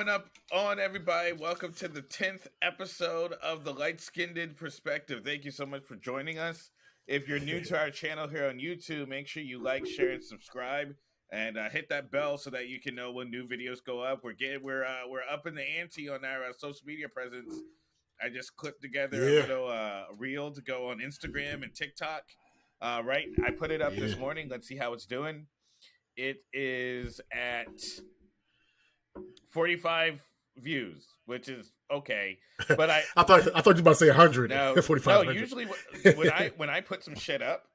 going on, everybody? Welcome to the 10th episode of the Light Skinned Perspective. Thank you so much for joining us. If you're new to our channel here on YouTube, make sure you like, share, and subscribe, and hit that bell so that you can know when new videos go up. We're up in the ante on our social media presence. I just clipped together a little reel to go on Instagram and TikTok. Right, I put it up this morning. Let's see how it's doing. It is at 45 views, which is okay. But I thought you were about to say 100. No, 45. No, usually when I put some shit up,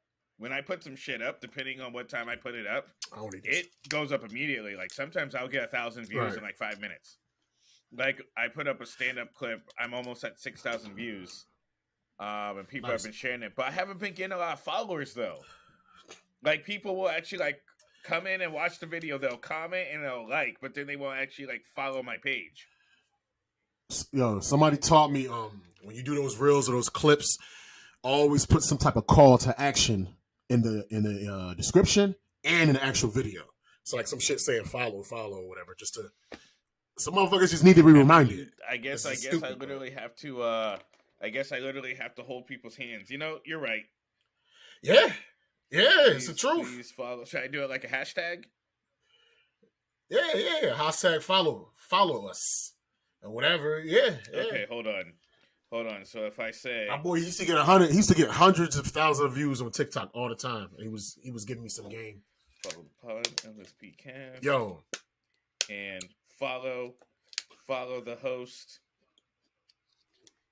depending on what time I put it up, it goes up immediately. Like sometimes I'll get 1,000 views in like 5 minutes. Like I put up a stand-up clip, I'm almost at 6,000 views, and people have been sharing it. But I haven't been getting a lot of followers though. Like people will actually like come in and watch the video, they'll comment and they'll like, but then they won't actually like follow my page. Yo, somebody taught me when you do those reels or those clips, always put some type of call to action in the description and in the actual video. So like some shit saying follow or whatever, just to some motherfuckers just need to be reminded. I guess I literally have to hold people's hands. You know, you're right. Yeah. Yeah, it's the truth. Please follow. Should I do it like a hashtag? Yeah. Hashtag follow us. Or whatever. Yeah. Okay, hold on. So if I say my boy used to get hundreds of thousands of views on TikTok all the time. He was giving me some game. Follow the pod, LSP Cast. Yo. And follow the host.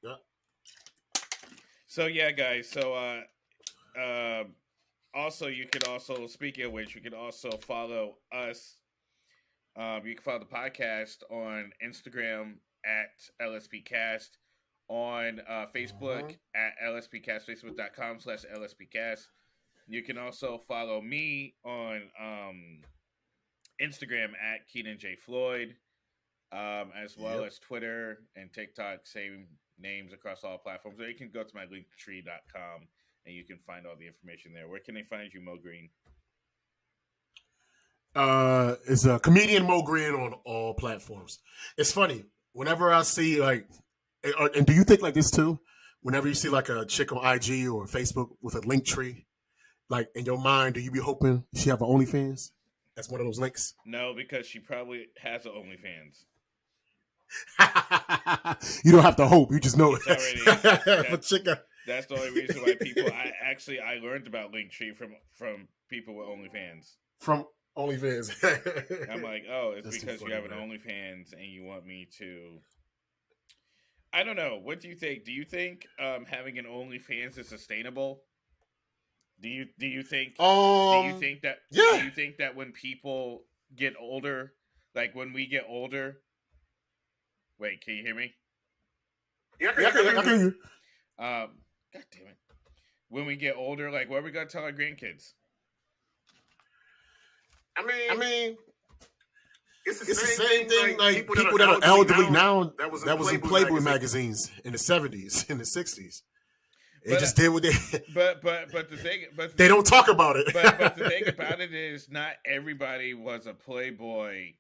Yeah. So yeah, guys. So also, you could also, speaking of which, you can also follow us. You can follow the podcast on Instagram at LSPcast, on Facebook at LSPcast, facebook.com/LSPcast. You can also follow me on Instagram at Kenan J. Floyd, as well as Twitter and TikTok, same names across all platforms. Or you can go to my linktree.com. And you can find all the information there. Where can they find you, Mo Green? It's a comedian Mo Green on all platforms. It's funny. Whenever I see like, and do you think like this too? Whenever you see like a chick on IG or Facebook with a link tree, like in your mind, do you be hoping she have an OnlyFans? That's one of those links. No, because she probably has an OnlyFans. You don't have to hope. You just know it. That's the only reason why people. I learned about Linktree from people with OnlyFans. From OnlyFans. I'm like, oh, it's that's because you have an OnlyFans and you want me to. I don't know. What do you think? Do you think having an OnlyFans is sustainable? Do you think? Do you think that? Yeah. Do you think that when people get older, like when we get older? Wait, can you hear me? Yeah, I can hear you. God damn it. When we get older, like, what are we going to tell our grandkids? I mean, it's the same thing like people that are elderly now that was in Playboy magazines in the 70s, in the 60s. They just did what they... But they don't talk about it. But the thing about it is not everybody was a Playboy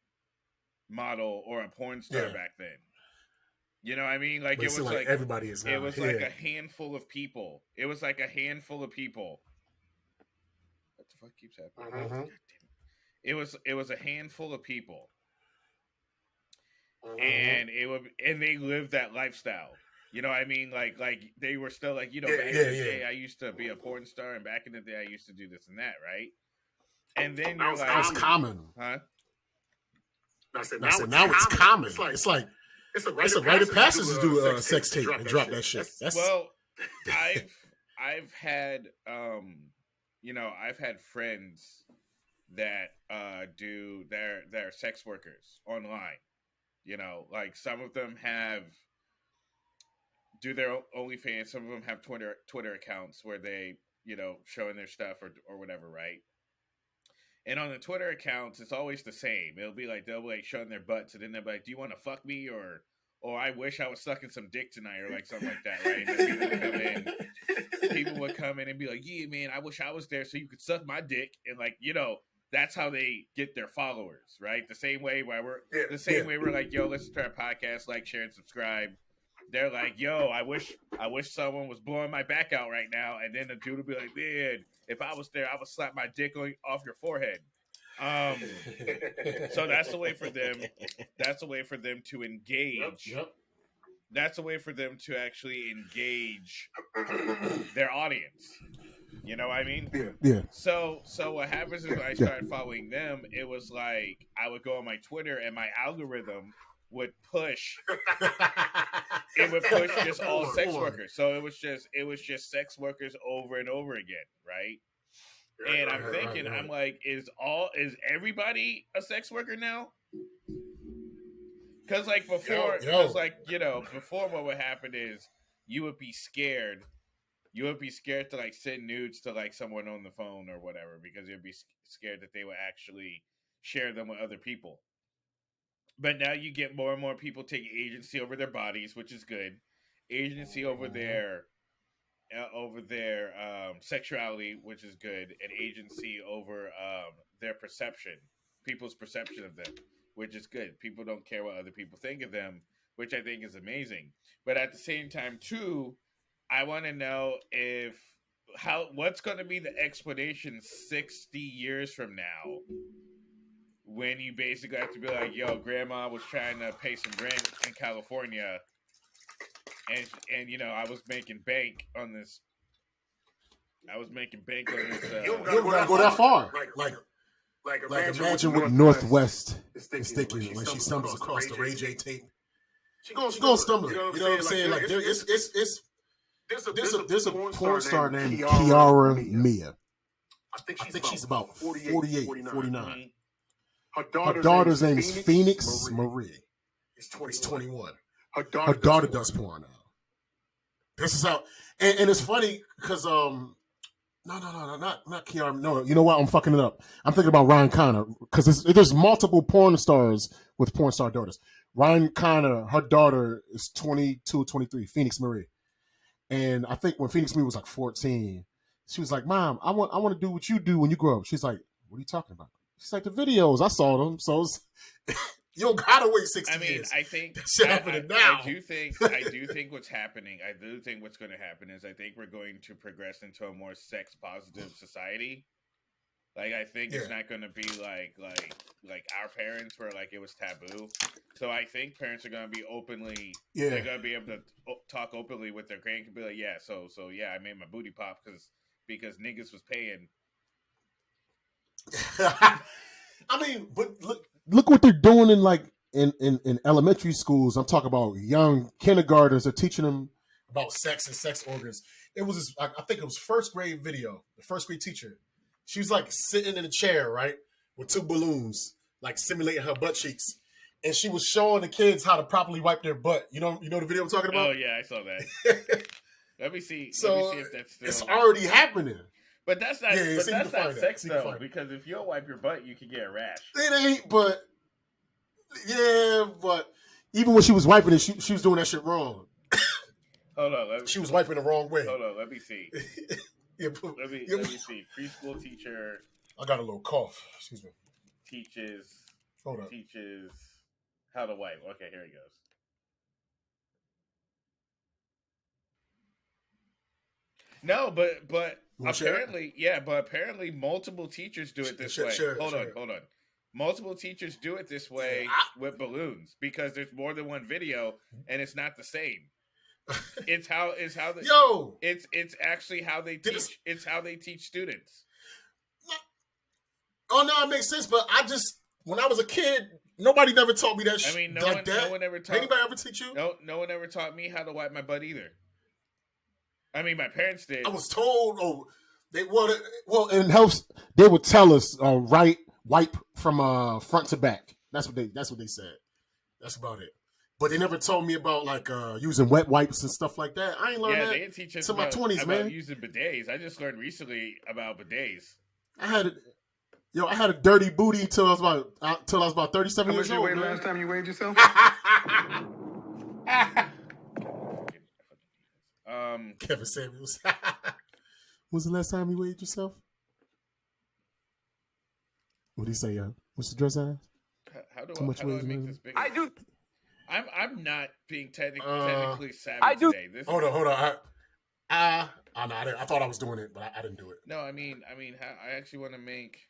model or a porn star back then. You know what I mean? Like, it was like everybody is now. It was like a handful of people. What the fuck keeps happening? God damn it. It was a handful of people. And they lived that lifestyle. You know what I mean? Like they were still like, you know, back in the day I used to be a porn star, and back in the day I used to do this and that, right? And then you're like, that was common. Huh? I said now it's common. It's like it's a rite of passage to do a sex tape and drop that shit. Well, I've had I've had friends that do their sex workers online. You know, like some of them do their OnlyFans, some of them have Twitter accounts where they, you know, showing their stuff or whatever, right? And on the Twitter accounts, it's always the same. It'll be like, they'll be like showing their butts, and then they'll be like, do you want to fuck me? Or I wish I was sucking some dick tonight, or like something like that, right? And people would come in and be like, yeah, man, I wish I was there so you could suck my dick. And like, you know, that's how they get their followers, right? The same way where we're like, yo, listen to our podcast, like, share, and subscribe. They're like, yo, I wish someone was blowing my back out right now, and then the dude would be like, man, if I was there, I would slap my dick off your forehead. So that's a way for them. That's a way for them to engage. Yep. That's a way for them to actually engage their audience. You know what I mean? Yeah. So what happens is when I started following them, it was like I would go on my Twitter and my algorithm would push. It would push just all sex workers. So it was just sex workers over and over again, right? And I'm thinking, I'm like, is everybody a sex worker now? Because like before, before what would happen is you would be scared. You would be scared to like send nudes to like someone on the phone or whatever because you'd be scared that they would actually share them with other people. But now you get more and more people taking agency over their bodies, which is good. Agency over their sexuality, which is good, and agency over their perception, people's perception of them, which is good. People don't care what other people think of them, which I think is amazing. But at the same time, too, I want to know what's going to be the explanation 60 years from now when you basically have to be like, yo, grandma was trying to pay some rent in California and I was making bank on this. You don't gotta go that far. Like imagine what Northwest is thinking when she stumbles across the Ray J tape. She gonna stumble. You know what I'm saying? Like there's a porn star named Kiara Mia. I think she's about 48, 49. Her daughter's name is Phoenix Marie. She's 21. Her daughter does porn now. This is how, and it's funny because no, not Kiara. No, you know what? I'm fucking it up. I'm thinking about Ryan Connor because there's multiple porn stars with porn star daughters. Ryan Connor, her daughter is 22, 23, Phoenix Marie. And I think when Phoenix Marie was like 14, she was like, "Mom, I want to do what you do when you grow up." She's like, "What are you talking about?" She's like, "The videos, I saw them." So you don't gotta wait 60 years. I think that's happening now. I do think what's happening. I do think what's going to happen is I think we're going to progress into a more sex positive society. Like I think it's not going to be like our parents where like it was taboo. So I think parents are going to be openly. Yeah. They're going to be able to talk openly with their grandkids. Be like, yeah, so yeah, I made my booty pop because niggas was paying. I mean, but look what they're doing in elementary schools. I'm talking about young kindergartners. They're teaching them about sex and sex organs. It was I think it was first grade video. The first grade teacher, she was like sitting in a chair, right, with two balloons, like simulating her butt cheeks, and she was showing the kids how to properly wipe their butt. You know the video I'm talking about? Oh yeah, I saw that. Let me see. So let me see if that's still... it's already happening. But that's not. Yeah, but that's not sex though, because if you don't wipe your butt, you can get a rash. It ain't. But yeah, but even when she was wiping it, she was doing that shit wrong. Hold on. She was wiping the wrong way. Hold on. Let me see. Let me see. Preschool teacher. I got a little cough. Excuse me. Teaches how to wipe. Okay, here he goes. No, but apparently, apparently multiple teachers do it this way. Hold on. Multiple teachers do it this way with balloons because there's more than one video and it's not the same. It's actually how they teach. It's how they teach students. Oh no, it makes sense. But when I was a kid, nobody never taught me that. I mean, no one ever taught. Anybody ever teach you? No one ever taught me how to wipe my butt either. I mean, my parents did. I was told, in health, they would tell us, wipe from front to back. That's what they said. That's about it. But they never told me about like using wet wipes and stuff like that. I ain't learned that. They didn't teach us to my 20s, man. Using bidets. I just learned recently about bidets. I had a dirty booty till I was about 37 years old. How much you weighed last time you weighed yourself? Kevin Samuels. When's the last time you weighed yourself? What do you say? What's the dress size? How do Too much I weight, make man. this bigger? I do. I'm not being technically savvy I do. today. Hold on. I thought I was doing it, but I didn't do it. No, I mean, I actually want to make.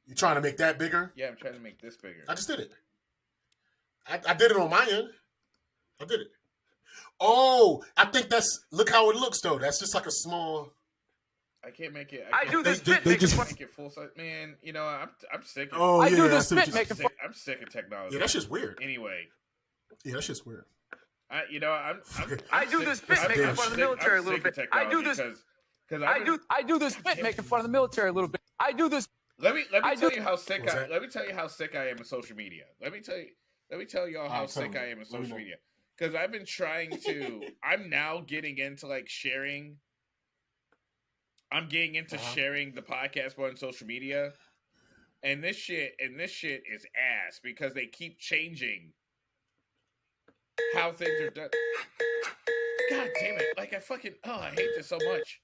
You trying to make that bigger? Yeah, I'm trying to make this bigger. I just did it. I did it on my end. I did it. Oh, I think look how it looks though. That's just like a small. I can't make it. I do the spit they making just- fun. Make it full size, man. You know, I'm sick. Of, Oh I yeah, do the I see what spit you- making fun. I'm sick of technology. Yeah, that shit's weird. Anyway, Yeah, that shit's weird. I'm I do sick- the spit I'm making damn fun of the sick- military I'm a little sick of bit. I do technology this. because I do the spit making fun of the military a little bit. I do this. Let me I tell do- you how sick What's that? let me tell you how sick I am in social media. Let me tell y'all how tell sick me. I am in Let me social know. media. Because I've been trying to I'm now getting into like sharing. I'm getting into sharing the podcast on social media. And this shit is ass because they keep changing how things are done. God damn it. Like I hate this so much.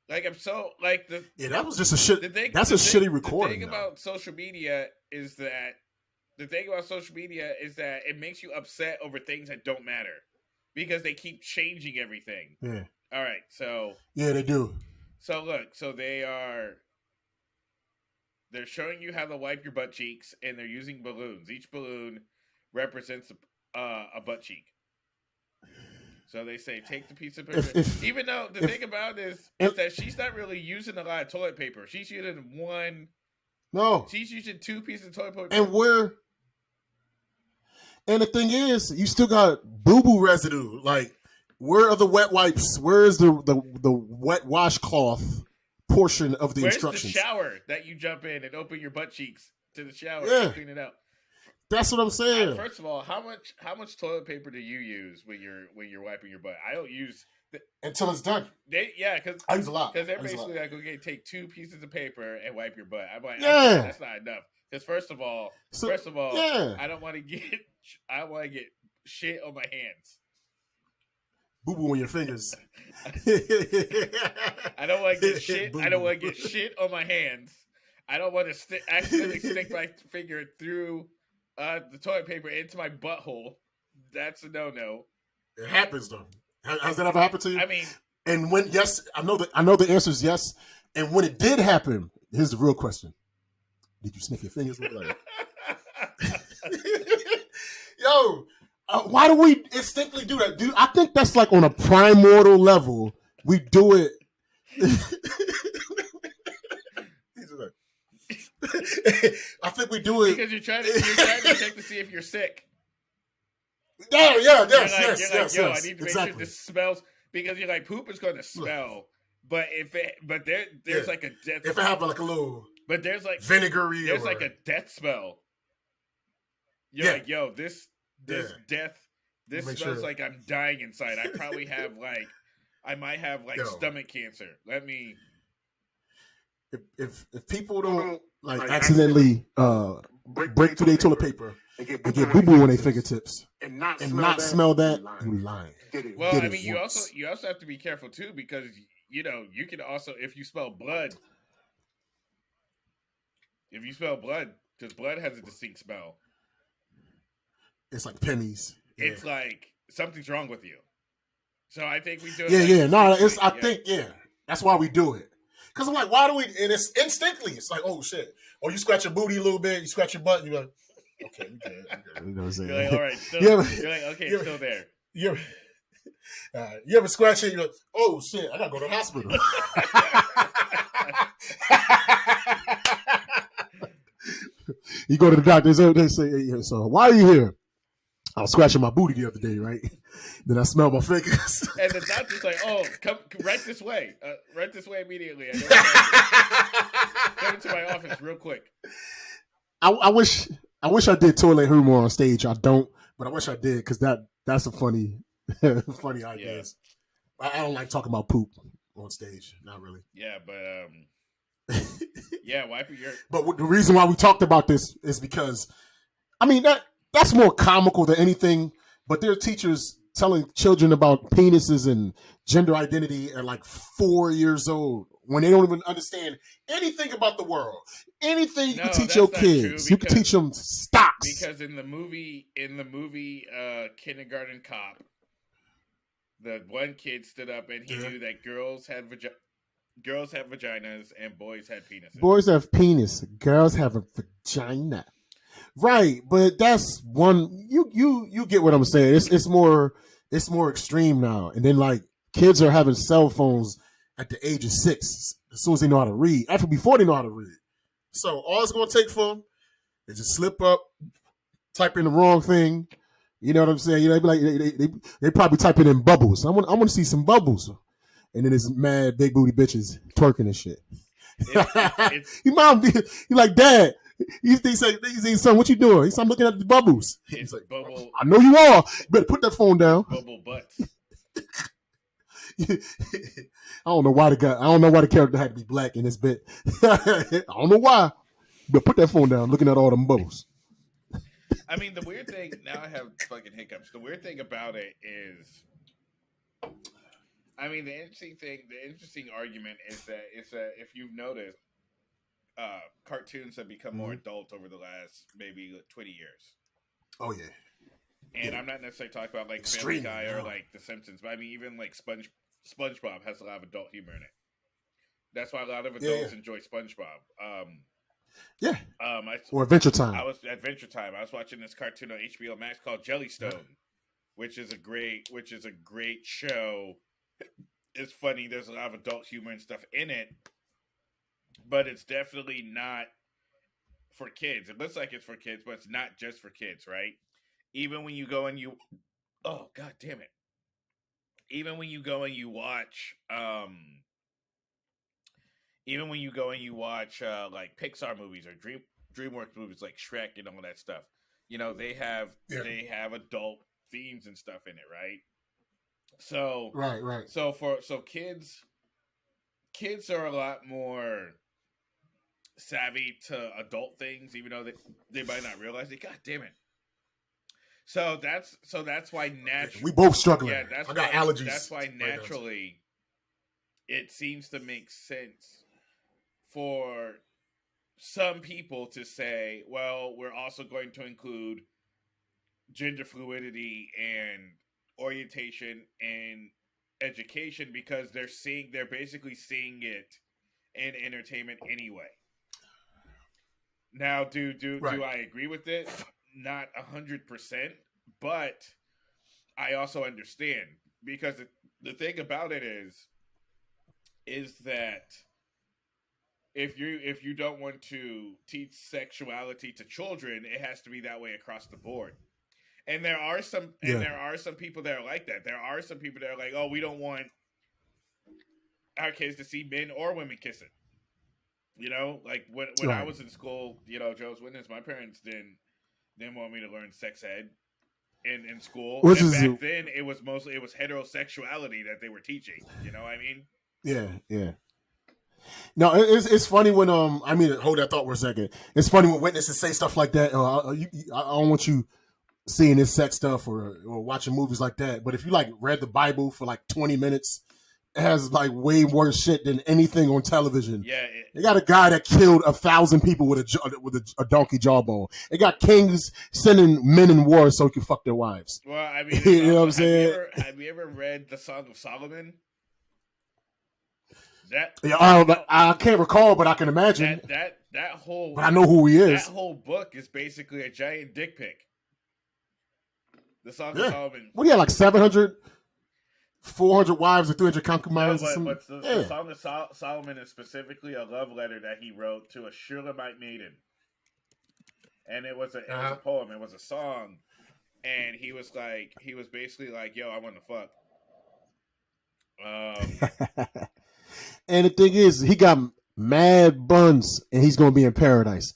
Like I'm so like the Yeah, that was just a shit. the thing, That's the a thing- shitty recording. The thing about social media is that it makes you upset over things that don't matter because they keep changing everything. Yeah, All right, so they do. look, they're showing you how to wipe your butt cheeks, and they're using balloons. Each balloon represents a butt cheek. So they say, take the piece of paper. Even though the thing about it is that she's not really using a lot of toilet paper. She's using No, She's using 2 pieces of toilet paper. And the thing is, you still got boo boo residue. Like, where are the wet wipes? Where is the wet washcloth portion of the Where's instructions? the shower that you jump in and open your butt cheeks to the shower Yeah. and clean it out? That's what I'm saying. First of all, how much toilet paper do you use when you're wiping your butt? I don't use Until it's done. because I use a lot. they're I use a lot. basically like, okay, take 2 pieces of paper and wipe your butt. I'm like, Yeah. that's not enough. Because first of all, yeah. I don't want to get shit on my hands. Boo boo on your fingers. I don't want to get shit. I don't Boo-boo. want to get shit on my hands. I don't want to accidentally stick my finger through the toilet paper into my butthole. That's a no-no. It happens though. Has that ever happened to you? I mean, And when yes, I know the answer is yes. And when it did happen, here's the real question: did you sniff your fingers? Like, yo, why do we instinctively do that, dude? I think that's like on a primordial level. We do it. I think we do it. because you're trying to check to see if you're sick. Yeah, yes, You're yes, like, yes, yo, yes. I need to make Exactly. sure this smells because you're like poop is going to smell, but there's like a death. If it have like a little But there's like vinegary, there's or, like a death smell. You're Yeah. like, yo, this Yeah. death. This Make smells sure. like I'm dying inside. I probably have I might have Yo. stomach cancer. Let me. if people don't like accidentally break through their toilet paper and get boo boo on their fingertips and not smell that, you lying. Well, Did I it mean, once. you also have to be careful too because you can also if you smell blood. If you smell blood, because blood has a distinct smell, It's like pennies. Yeah. it's like something's wrong with you. So I think we do it. Yeah. No, it's. I distinctly, think that's why we do it. Cause I'm like, why do we? And it's instinctively. It's like, oh shit. Or you scratch your booty a little bit. You scratch your butt. And you're like, okay, we good. You know what I'm saying? You're like, all right, still, You ever- you're like, okay, you it's ever- still there. You ever scratch it? You're like, oh shit, I gotta go to the hospital. You go to the doctor. They say, hey, so why are you here? I was scratching my booty the other day, right? Then I smelled my fingers. And the doctor's like, "Oh, come right this way. Right this way immediately. Come into my office real quick." I wish I did toilet humor on stage. I don't, but I wish I did because that's a funny ideas. I don't like talking about poop on stage. Not really. Yeah, but yeah, wipe your. But the reason why we talked about this is because, I mean that's more comical than anything. But there are teachers telling children about penises and gender identity at like 4 years old. when they don't even understand anything about the world. Anything you can teach that's your not kids. true You can teach them stocks. because in the movie Kindergarten Cop, the one kid stood up and he knew that girls have vaginas and boys had penises. Boys have penis. Girls have a vagina. Right, but that's one. You get what I'm saying. It's more extreme now. And then like kids are having cell phones at the age of 6 as soon as they know how to read. After before they know how to read. So all it's gonna take for them is just slip up, type in the wrong thing. You know what I'm saying? You know, they be like they probably type it in bubbles. I want to see some bubbles. And then it's mad big booty bitches twerking and shit. Your mom, he like, Dad. He's saying, son, what you doing? He's I'm looking at the bubbles. He's like, bubble. I know you are. You better put that phone down. Bubble butts. I don't know why the character had to be black in this bit. I don't know why. But put that phone down. Looking at all them bubbles. I mean, the weird thing now I have fucking hiccups. The weird thing about it is, I mean, the interesting argument is that if you've noticed, cartoons have become more adult over the last maybe 20 years. Oh yeah. And I'm not necessarily talking about like Family Guy or like The Simpsons, but I mean even like SpongeBob has a lot of adult humor in it. That's why a lot of adults enjoy SpongeBob. Or Adventure Time. I was watching this cartoon on HBO Max called Jellystone, which is a great show. It's funny. There's a lot of adult humor and stuff in it, but it's definitely not for kids. It looks like it's for kids, but it's not just for kids, right? Even when you go and oh god damn it! Even when you go and you watch, like Pixar movies or DreamWorks movies like Shrek and all that stuff, you know they have adult themes and stuff in it, right? So right. So kids are a lot more savvy to adult things, even though they might not realize it. God damn it! So that's why naturally we both struggling. Yeah, I got allergies. That's why naturally it seems to make sense for some people to say, well, we're also going to include gender fluidity and orientation and education because they're basically seeing it in entertainment anyway. Now, do I agree with it? Not 100%, but I also understand because the thing about it is that if you don't want to teach sexuality to children, it has to be that way across the board. And there are some people that are like that. There are some people that are like, oh, we don't want our kids to see men or women kissing. You know, like when I was in school, you know, Joe's witness, my parents didn't want me to learn sex ed in school. Back then it was heterosexuality that they were teaching. You know what I mean? Yeah. No, it's funny when hold that thought for a second. It's funny when witnesses say stuff like that. I don't want you seeing this sex stuff or watching movies like that. But if you like read the Bible for like 20 minutes, it has like way worse shit than anything on television. Yeah, they got a guy that killed 1,000 people with a donkey jawbone. They got kings sending men in war so he can fuck their wives. Well, I mean, you know what I'm saying? Have you ever read the Song of Solomon? I can't recall, but I can imagine that whole. But I know who he is. That whole book is basically a giant dick pic. The Song of Solomon. What do you have, like 700, 400 wives or 300 concubines? But the Song of Solomon is specifically a love letter that he wrote to a Shulamite maiden, and it was a poem. It was a song, and he was basically like, "Yo, I want to fuck." And the thing is, he got mad buns, and he's gonna be in paradise.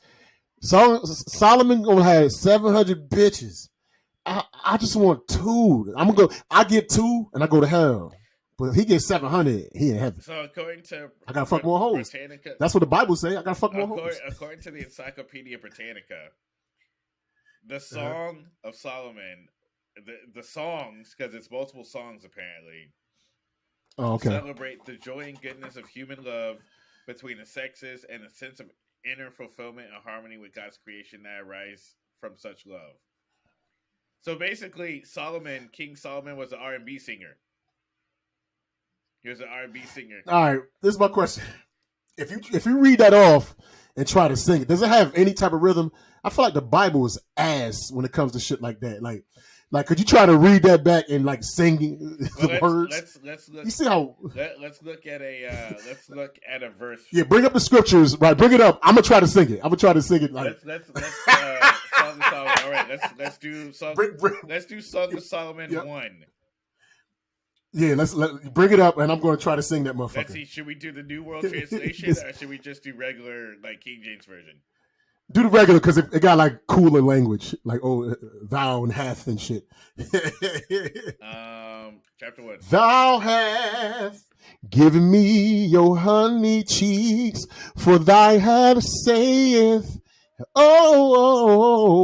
Solomon gonna have 700 bitches. I just want 2. I get 2, and I go to hell. But if he gets 700, he in heaven. So according to I gotta fuck more hoes. Britannica, that's what the Bible say. I gotta fuck more hoes. According to the Encyclopedia Britannica, the Song of Solomon, the songs, because it's multiple songs apparently, Oh, okay. celebrate the joy and goodness of human love between the sexes and a sense of inner fulfillment and harmony with God's creation that arise from such love. So basically, King Solomon, was an R&B singer. He was an R&B singer. All right, this is my question. If you read that off and try to sing it, does it have any type of rhythm? I feel like the Bible is ass when it comes to shit like that. Like, could you try to read that back and like sing the words? Let's look. You see how? Let's look at a verse. Yeah, bring up the scriptures. Right, bring it up. I'm gonna try to sing it. Like let's Song of Solomon. All right, let's do Song of Solomon 1. Yeah, let's bring it up, and I'm going to try to sing that motherfucker. Let's see. Should we do the New World Translation, or should we just do regular like King James version? Do the regular because it got like cooler language, like thou and hath and shit. Chapter 1. Thou hast given me your honey cheeks, for thy have saith, oh,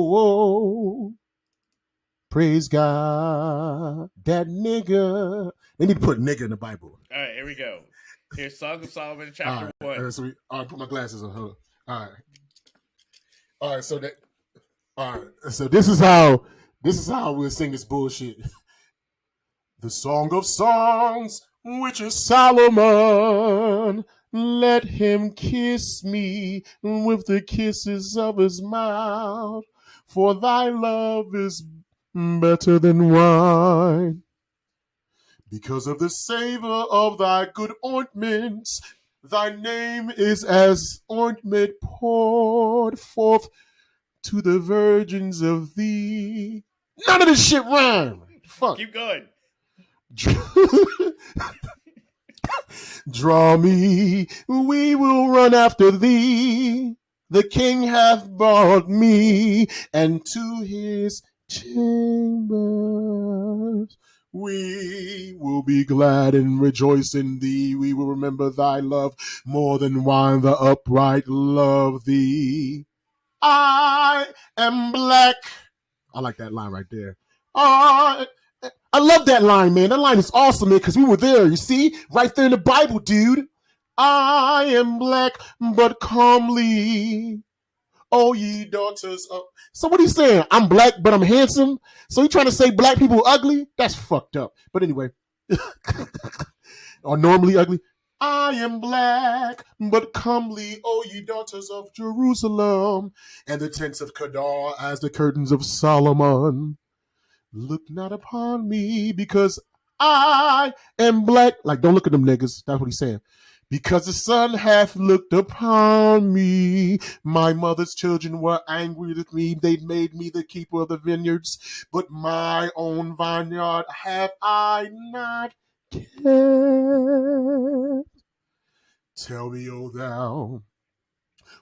praise God, that nigga. They need to put nigga in the Bible. All right, here we go. Here's Song of Solomon, chapter 1. All right, put my glasses on. Hold on. All right. So this is how we'll sing this bullshit. The Song of Songs, which is Solomon, let him kiss me with the kisses of his mouth, for thy love is better than wine. Because of the savor of thy good ointments, thy name is as ointment poured forth to the virgins of thee. None of this shit rhyme. Fuck. Keep going. Draw me, we will run after thee. The king hath brought me, and to his chambers we will be glad and rejoice in thee. We will remember thy love more than wine, the upright love thee. I am black. I like that line right there. I love that line, man. That line is awesome, man, because we were there, you see? Right there in the Bible, dude. I am black, but comely. Oh, ye daughters of... So what are you saying? I'm black, but I'm handsome? So you trying to say black people ugly? That's fucked up. But anyway. Or normally ugly. I am black, but comely, O ye daughters of Jerusalem, and the tents of Kedar as the curtains of Solomon. Look not upon me, because I am black. Like, don't look at them niggas. That's what he's saying. Because the sun hath looked upon me. My mother's children were angry with me. They made me the keeper of the vineyards. But my own vineyard have I not kept. Tell me, O thou,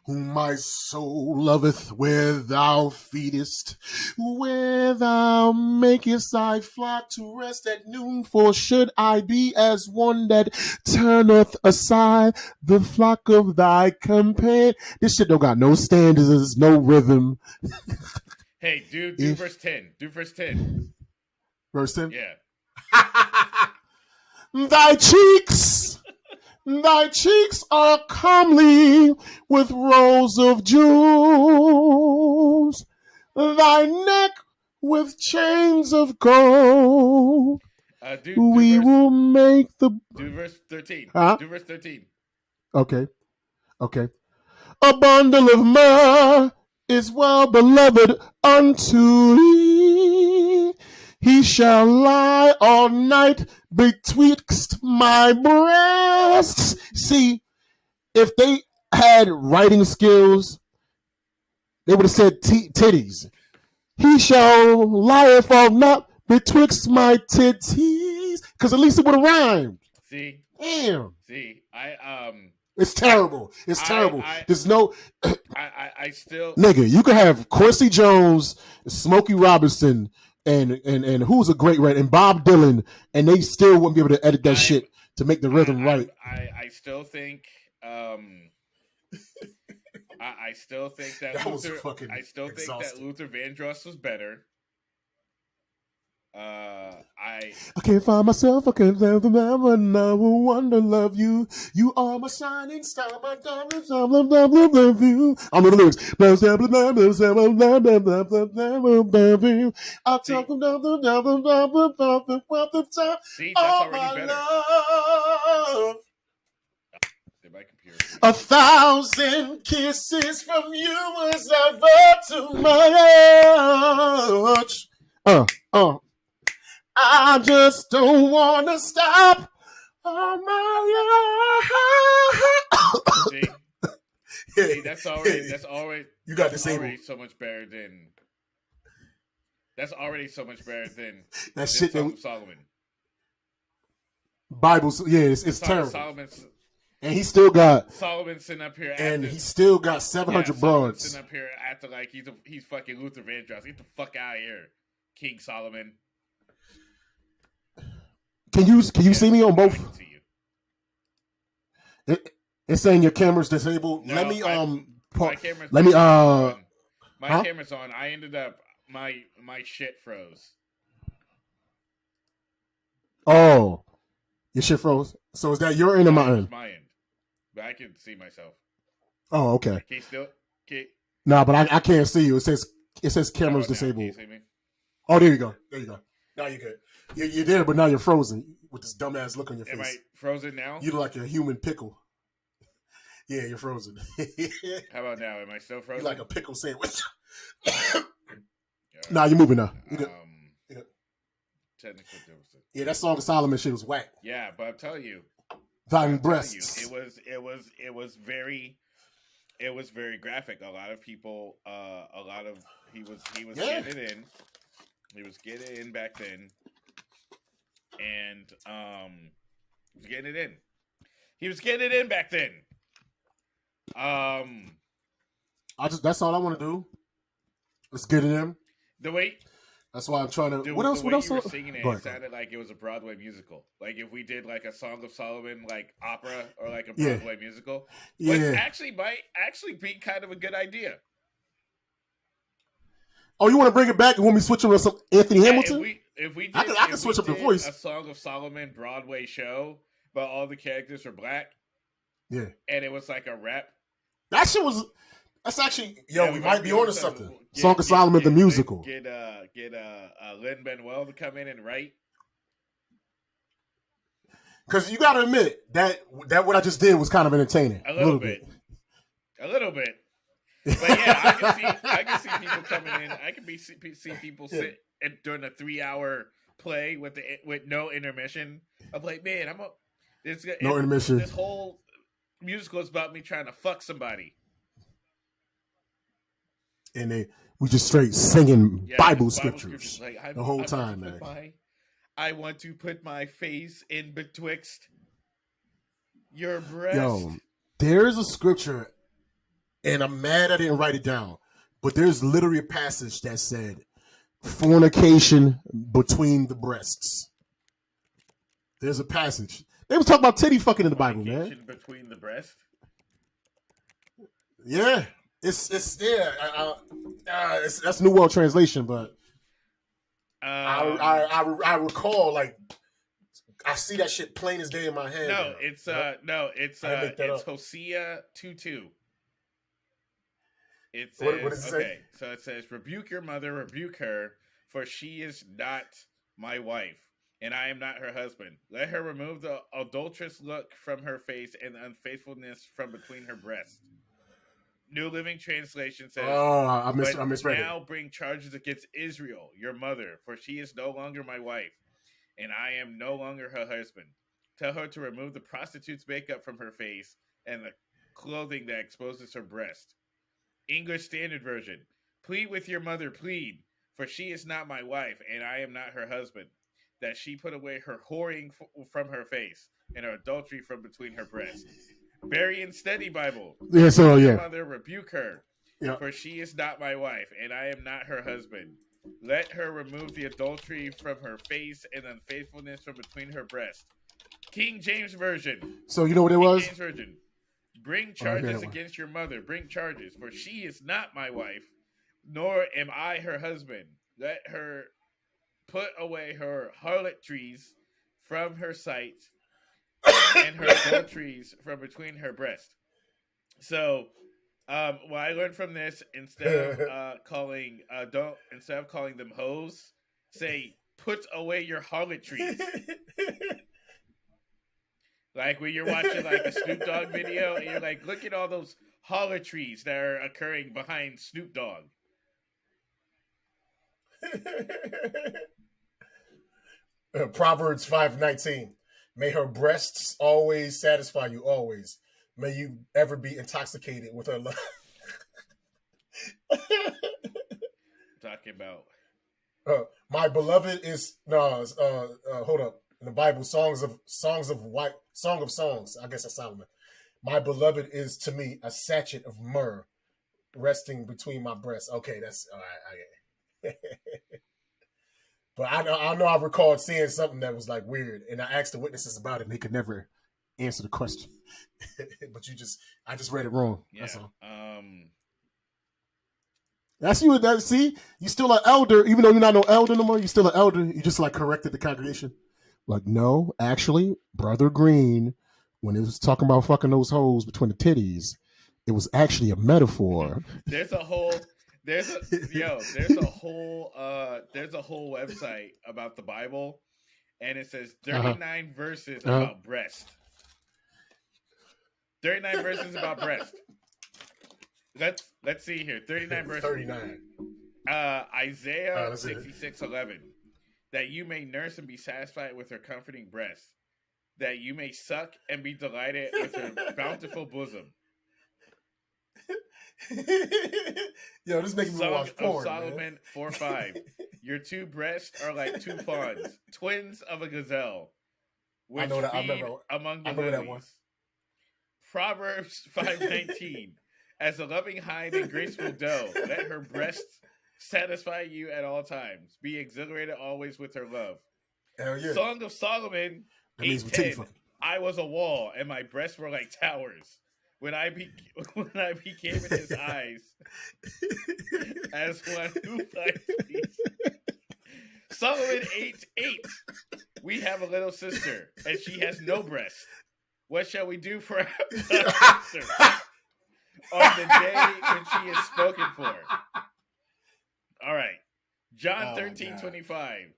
whom my soul loveth, where thou feedest, where thou makest thy flock to rest at noon. For should I be as one that turneth aside the flock of thy companion? This shit don't got no standards, no rhythm. Hey, do verse 10. Do verse 10. Verse 10? Yeah. Thy cheeks are comely with rows of jewels, thy neck with chains of gold. Will make the... Do verse 13. Huh? Do verse 13. Okay. A bundle of myrrh is well beloved unto thee. He shall lie all night betwixt my breasts. See, if they had writing skills, they would have said titties. He shall lie all night betwixt my titties. Because at least it would have rhymed. See? Damn. See, it's terrible. It's terrible. There's no... I still... Nigga, you could have Quincy Jones, Smokey Robinson, and who's a great writer, and Bob Dylan, and they still wouldn't be able to edit that shit to make the rhythm right. I still think I still think that that Luther was fucking I still exhausting. think that Luther Vandross was better. I can't find myself. I can't tell them ever. No wonder love you. You are my shining star. My diamond, love you. I know the lyrics. I'll talk about the time. See, that's already my better. love. My computer. 1,000 kisses from you was ever too much. I just don't want to stop all my life. See, that's already. You got that's disabled. already so much better than. That's already so much better than that shit Song that of Solomon. Bibles, yeah, it's terrible. Solomon's, and he still got Solomon sitting up here, and he still got 700 broads. Sitting up here acting like he's fucking Luther Vandross. Get the fuck out of here, King Solomon. Can you see me on both? I can see you. It's saying your camera's disabled. No, let me my camera's let me my camera's on. I ended up my shit froze. Oh, your shit froze. So is that your end or my end? My end, but I can see myself. Oh, okay. Can you still? Nah, but I can't see you. It says camera's disabled. Can you see me? Oh, there you go. Now you're good. You're there, but now you're frozen with this dumbass look on your face. Am I frozen now? You look like a human pickle. Yeah, you're frozen. How about now? Am I still frozen? You're like a pickle sandwich. Nah, you're moving now. You're good. Technical differences. Yeah, that Song of Solomon shit was whack. Yeah, but I'm telling you, Diamond breasts. it was very graphic. A lot of people, he was getting it in. He was getting it in back then, and he was getting it in. He was getting it in back then. That's all I want to do. Let's get it in. The way. That's why I'm trying to. What else? You were singing it, it sounded like it was a Broadway musical. Like if we did like a Song of Solomon, like opera or like a Broadway musical, which actually might be kind of a good idea. Oh, you want to bring it back? You want me to switch over to some Anthony Hamilton? If we did, I can switch up the voice. A Song of Solomon Broadway show, but all the characters were black. Yeah, and it was like a rap. That shit was. That's actually we might be onto something. Song of Solomon the musical. Get Lin-Manuel to come in and write. Because you got to admit that what I just did was kind of entertaining. A little bit. But yeah, I can see people coming in. I can see people sit during a 3-hour play with no intermission. I'm like, man, no intermission. This whole musical is about me trying to fuck somebody. And we just straight singing Bible scriptures like, the whole time, man. I want to put my face in betwixt your breast. Yo, there's a scripture, and I'm mad I didn't write it down, but there's literally a passage that said, fornication between the breasts. There's a passage. They was talking about titty fucking in the Bible, man. Between the breast? Yeah. It's that's New World Translation, but I recall like I see that shit plain as day in my head. It's Hosea 2:2. It says, what does it say? So it says, "Rebuke your mother, rebuke her, for she is not my wife, and I am not her husband. Let her remove the adulterous look from her face and the unfaithfulness from between her breasts." New Living Translation says, I misread now it. Bring charges against Israel, your mother, for she is no longer my wife, and I am no longer her husband. Tell her to remove the prostitute's makeup from her face and the clothing that exposes her breast. English Standard Version, plead with your mother, plead, for she is not my wife, and I am not her husband, that she put away her whoring from her face and her adultery from between her breasts. Bury and Steady Bible. Yeah, so yeah. Mother, rebuke her, for she is not my wife, and I am not her husband. Let her remove the adultery from her face and unfaithfulness from between her breasts. King James Version. So you know what it was? King James Version. Bring charges against your mother. Bring charges, for she is not my wife, nor am I her husband. Let her put away her harlotries from her sight and her adulteries from between her breasts. So, what I learned from this, instead of calling them hoes, say put away your harlotries. Like when you're watching like a Snoop Dogg video and you're like, look at all those harlotries that are occurring behind Snoop Dogg. Proverbs 5:19. May her breasts always satisfy you, always. May you ever be intoxicated with her love. Talking about my beloved is hold up. In the Bible, Song of Songs. I guess that's Solomon. My beloved is to me a sachet of myrrh resting between my breasts. Okay, that's all right. But I know I recalled seeing something that was like weird, and I asked the witnesses about it, and they could never answer the question. But I just read it wrong. Yeah. That's all. That's you. See, you still an elder, even though you're not no elder no more. You still an elder. You just like corrected the congregation. Like, no, actually, Brother Green, when it was talking about fucking those hoes between the titties, it was actually a metaphor. There's a whole website about the Bible, and it says 39 verses about breast. 39 verses about breast. Let's see here. 39 verses. 39. Isaiah 66:11. That you may nurse and be satisfied with her comforting breast, that you may suck and be delighted with her bountiful bosom. Yo, this making me watch porn. Solomon 4:5. Your two breasts are like two fawns, twins of a gazelle, which I know that. feed I remember, among the I remember lilies. that one. Proverbs 5:19. As a loving hind and graceful doe, let her breasts satisfy you at all times. Be exhilarated always with her love. Hell yeah. Song of Solomon 8:10. I was a wall, and my breasts were like towers. When I became in his eyes, as one who finds peace. Solomon 8:8. We have a little sister, and she has no breast. What shall we do for our sister on the day when she is spoken for? All right. John 13:25.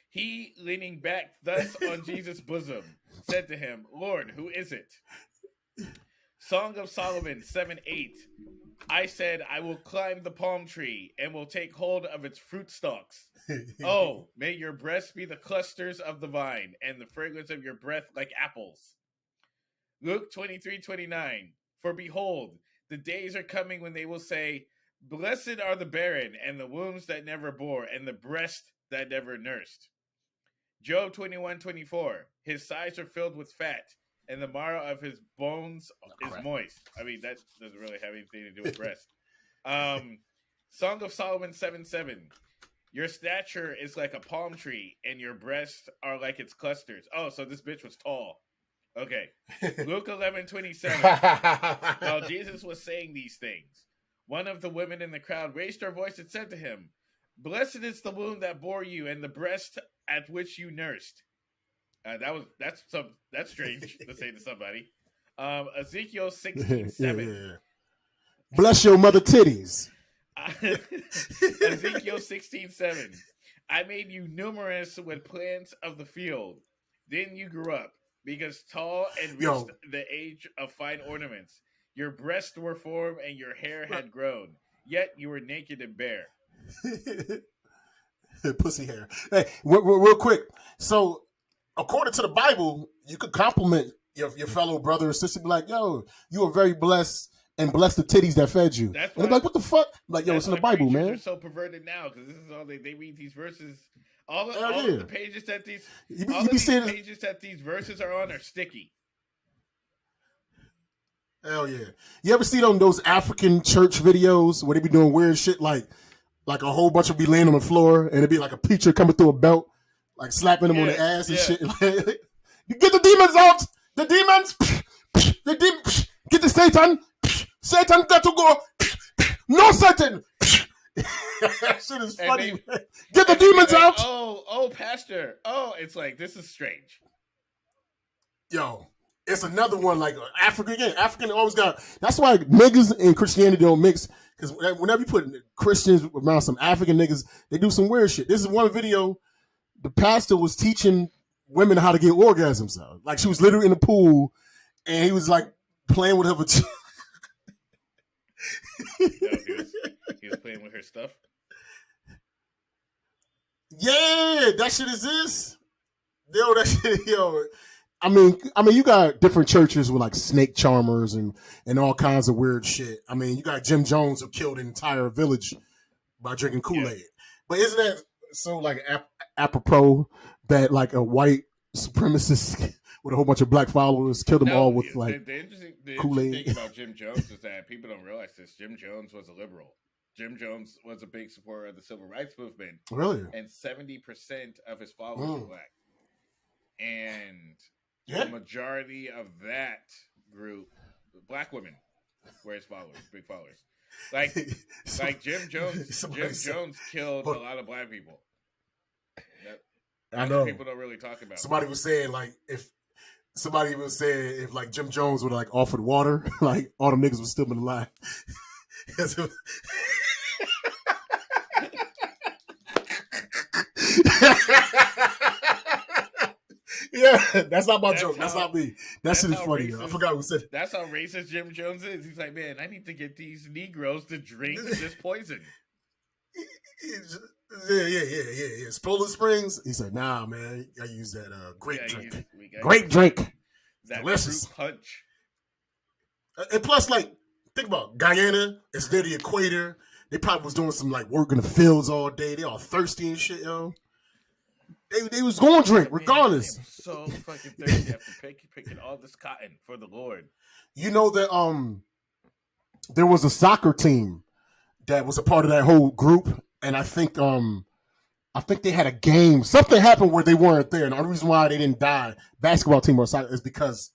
He, leaning back thus on Jesus' bosom, said to him, Lord, who is it? Song of Solomon 7:8. I said, I will climb the palm tree and will take hold of its fruit stalks. Oh, may your breasts be the clusters of the vine and the fragrance of your breath like apples. Luke 23:29. For behold, the days are coming when they will say, blessed are the barren and the wombs that never bore and the breast that never nursed. Job 21:24. His sides are filled with fat and the marrow of his bones is moist. I mean, that doesn't really have anything to do with breast. Song of Solomon 7:7. Your stature is like a palm tree and your breasts are like its clusters. Oh, so this bitch was tall. Okay. Luke 11:27. While Jesus was saying these things, one of the women in the crowd raised her voice and said to him, blessed is the womb that bore you and the breast at which you nursed. That's strange to say to somebody. Ezekiel 16:7. Bless your mother titties. Ezekiel 16:7. I made you numerous with plants of the field. Then you grew up, because tall and reached the age of fine ornaments. Your breasts were formed and your hair had grown. Yet you were naked and bare. Pussy hair. Hey, real quick. So, according to the Bible, you could compliment your fellow brother or sister. Be like, yo, you are very blessed and bless the titties that fed you. And they're like, what the fuck? I'm like, yo, it's in the Bible, man. They're so perverted now because this is all they read these verses. All of the pages that these pages that these verses are on are sticky. Hell yeah! You ever see those African church videos where they be doing weird shit like a whole bunch will be laying on the floor and it'd be like a preacher coming through a belt, like slapping them on the ass and shit. You get the demons out, the demons, get the Satan got to go. No Satan, That shit is And funny. they- Man. Get the demons like, out. oh, pastor. Oh, it's like, this is strange. Yo, it's another one like African. Again, African always got. That's why niggas and Christianity don't mix. Because whenever you put Christians around some African niggas, they do some weird shit. This is one video. The pastor was teaching women how to get orgasms out. Like she was literally in the pool, and he was like playing with her vagina. He was playing with her stuff. Yeah, that shit exists. Yo, that shit, yo. I mean, you got different churches with like snake charmers and all kinds of weird shit. I mean, you got Jim Jones who killed an entire village by drinking Kool-Aid. Yeah. But isn't that so like apropos that like a white supremacist with a whole bunch of black followers killed them all with like the interesting Kool-Aid? thing about Jim Jones is that people don't realize this. Jim Jones was a liberal. Jim Jones was a big supporter of the civil rights movement. Really? And 70% of his followers were black. And the majority of that group, black women, were his followers, big followers. Like Jim Jones. Jim Jones killed a lot of black people. I know. People don't really talk about. Somebody was saying like if like Jim Jones would have like offered water, like all the niggas would still been alive. Yeah, that's not my joke. That's not me. That shit is funny. Racist, I forgot who said it. That's how racist Jim Jones is. He's like, man, I need to get these Negroes to drink this poison. Yeah. Poland Springs. He said, nah, man, I use that grape drink. Grape drink. That delicious fruit punch. And plus, like, think about Guyana. It's near the equator. They probably was doing some like work in the fields all day. They all thirsty and shit, yo. They was going to drink regardless. Man, so fucking thirsty after picking all this cotton for the Lord. You know that there was a soccer team that was a part of that whole group, and I think they had a game. Something happened where they weren't there, and the only reason why they didn't die, basketball team or soccer, is because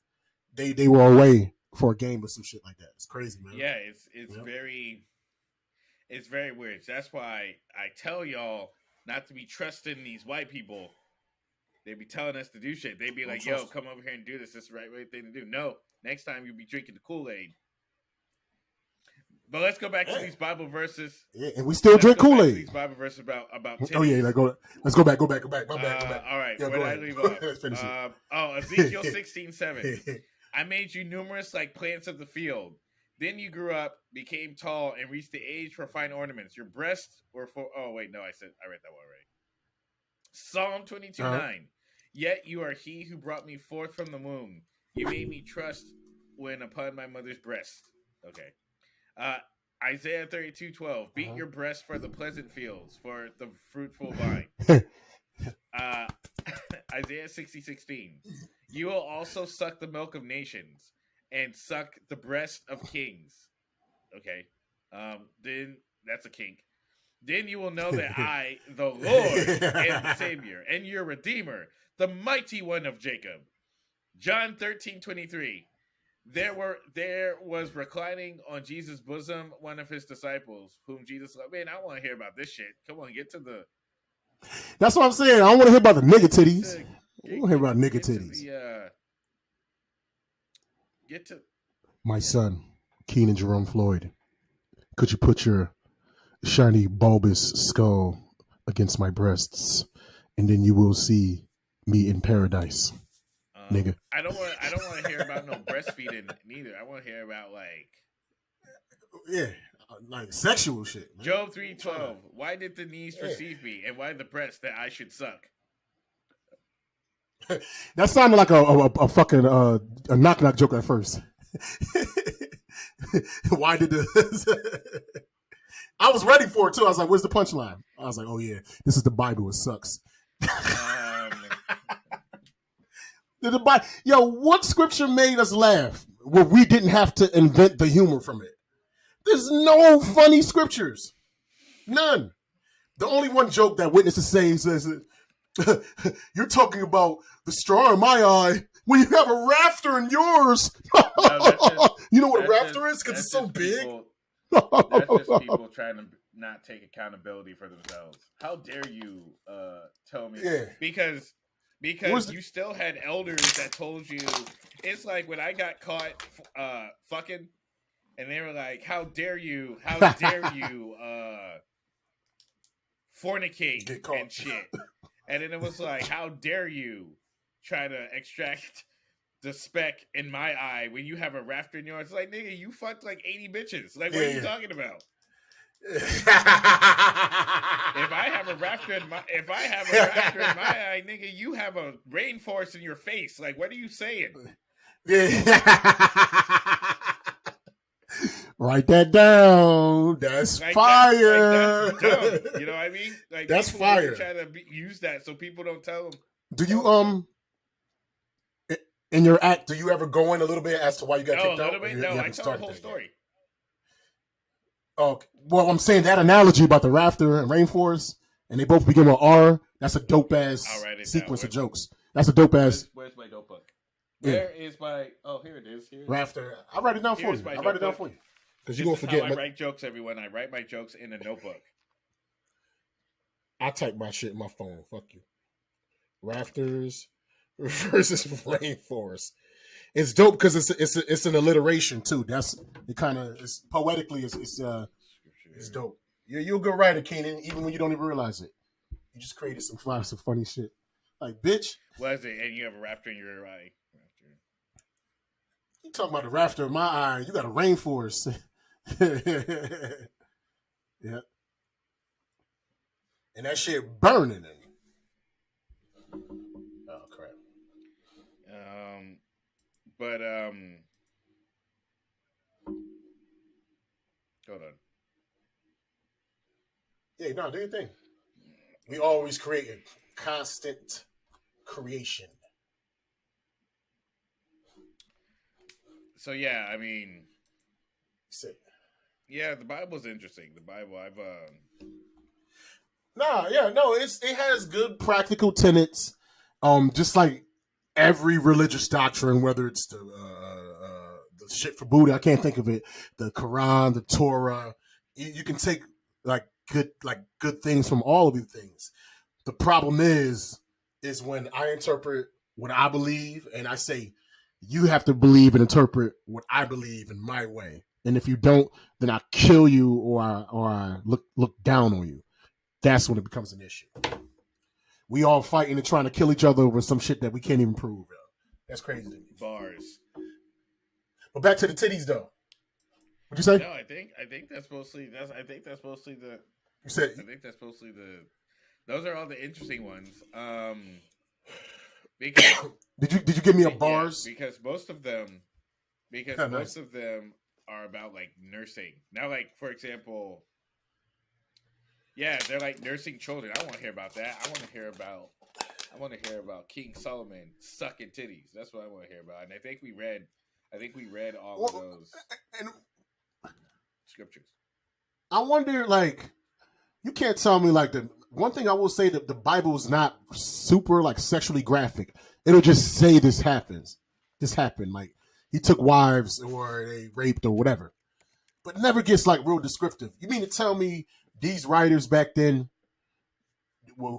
they were away for a game or some shit like that. It's crazy, man. Yeah, it's very weird. That's why I tell y'all not to be trusting these white people. They be telling us to do shit. They be like, yo, come over here and do this. This is the right thing to do. No, next time you'll be drinking the Kool-Aid. But let's go back to these Bible verses. Yeah, and we still drink Kool-Aid. These Bible verses about titties. Oh, yeah, let's go back. My bad. All right, yeah, where did I leave off? Let's finish it. Ezekiel 16:7. I made you numerous like plants of the field. Then you grew up, became tall, and reached the age for fine ornaments. Your breasts were for... Oh, wait, no, I read that one already. Psalm 22:9. Yet you are he who brought me forth from the womb. You made me trust when upon my mother's breast. Okay. Isaiah 32:12. Beat your breast for the pleasant fields, for the fruitful vine. Isaiah 60:16. You will also suck the milk of nations and suck the breast of kings. Okay. Then that's a kink. Then you will know that I, the Lord, am the Savior and your Redeemer, the mighty one of Jacob. John 13:23. There was reclining on Jesus' bosom one of his disciples, whom Jesus loved. Man, I want to hear about this shit. Come on, get to the... That's what I'm saying. I don't want to hear about the nigga titties. I don't want to hear about nigga titties. Get to... My son, Kenan Jerome Floyd, could you put your shiny bulbous skull against my breasts, and then you will see me in paradise, nigga. I don't want to hear about no breastfeeding neither. I want to hear about like sexual shit. Man. Job 3:12. Why did the knees receive me, and why the breast that I should suck? That sounded like a fucking a knock joke at first. Why did the? I was ready for it too. I was like, "Where's the punchline?" I was like, "Oh yeah, this is the Bible. It sucks." Yo, what scripture made us laugh where we didn't have to invent the humor from it? There's no funny scriptures, none. The only one joke that witnesses say says, "You're talking about the straw in my eye when you have a rafter in yours." You know what a rafter is? Because it's so big. That's just people trying to not take accountability for themselves. How dare you tell me? Yeah. Because you still had elders that told you. It's like when I got caught fucking, and they were like, "How dare you? How dare you fornicate and shit?" And then it was like, "How dare you try to extract the speck in my eye when you have a rafter in yours?" It's like, nigga, you fucked like 80 bitches. Like, what are you talking about? If I have a rafter in my eye, nigga, you have a rainforest in your face. Like, what are you saying? Write that down. That's like fire. That's dumb. You know what I mean? Like, that's people fire. Try to use that so people don't tell them. Do you in your act? Do you ever go in a little bit as to why you got kicked out? No, I tell the whole story. Oh, well, I'm saying that analogy about the rafter and rainforest, and they both begin with R. That's a dope ass sequence of jokes. That's a dope ass. Where's my notebook? Where is my? Oh, here it is. Rafter. I'll write it down for you. I'll write it down for you. Because you're gonna forget. How I write jokes, everyone. I write my jokes in a notebook. I type my shit in my phone. Fuck you. Rafters versus rainforest. It's dope because it's an alliteration too. That's it. Kind of it's poetically. It's dope. You're a good writer, Kenan. Even when you don't even realize it, you just created some funny shit. Like, bitch. What is it? And you have a rafter in your eye. You talking about the rafter in my eye? You got a rainforest. Yeah. And that shit burning. Oh crap. But hold on. Yeah, no, do your thing. We always create a constant creation. So yeah, I mean, Sick. Yeah, the Bible's interesting. The Bible, it has good practical tenets. Just like every religious doctrine, whether it's the shit for Buddha, I can't think of it, the Quran, the Torah, you can take good things from all of these things. The problem is when I interpret what I believe and I say, you have to believe and interpret what I believe in my way. And if you don't, then I kill you or I look down on you. That's when it becomes an issue. We all fighting and trying to kill each other over some shit that we can't even prove. That's crazy to me. Bars. But back to the titties, though. What'd you say? No, I think that's mostly the. You said. I think that's mostly the. Those are all the interesting ones. Because did you give me a bars? Yeah, because most of them are about like nursing. Now, like for example, yeah, they're like nursing children. I don't want to hear about that. I want to hear about King Solomon sucking titties. That's what I want to hear about. And I think we read all of those scriptures. I wonder, like, you can't tell me, like, the one thing I will say that the Bible is not super like sexually graphic. It'll just say this happened. Like, he took wives or they raped or whatever, but never gets like real descriptive. You mean to tell me these writers back then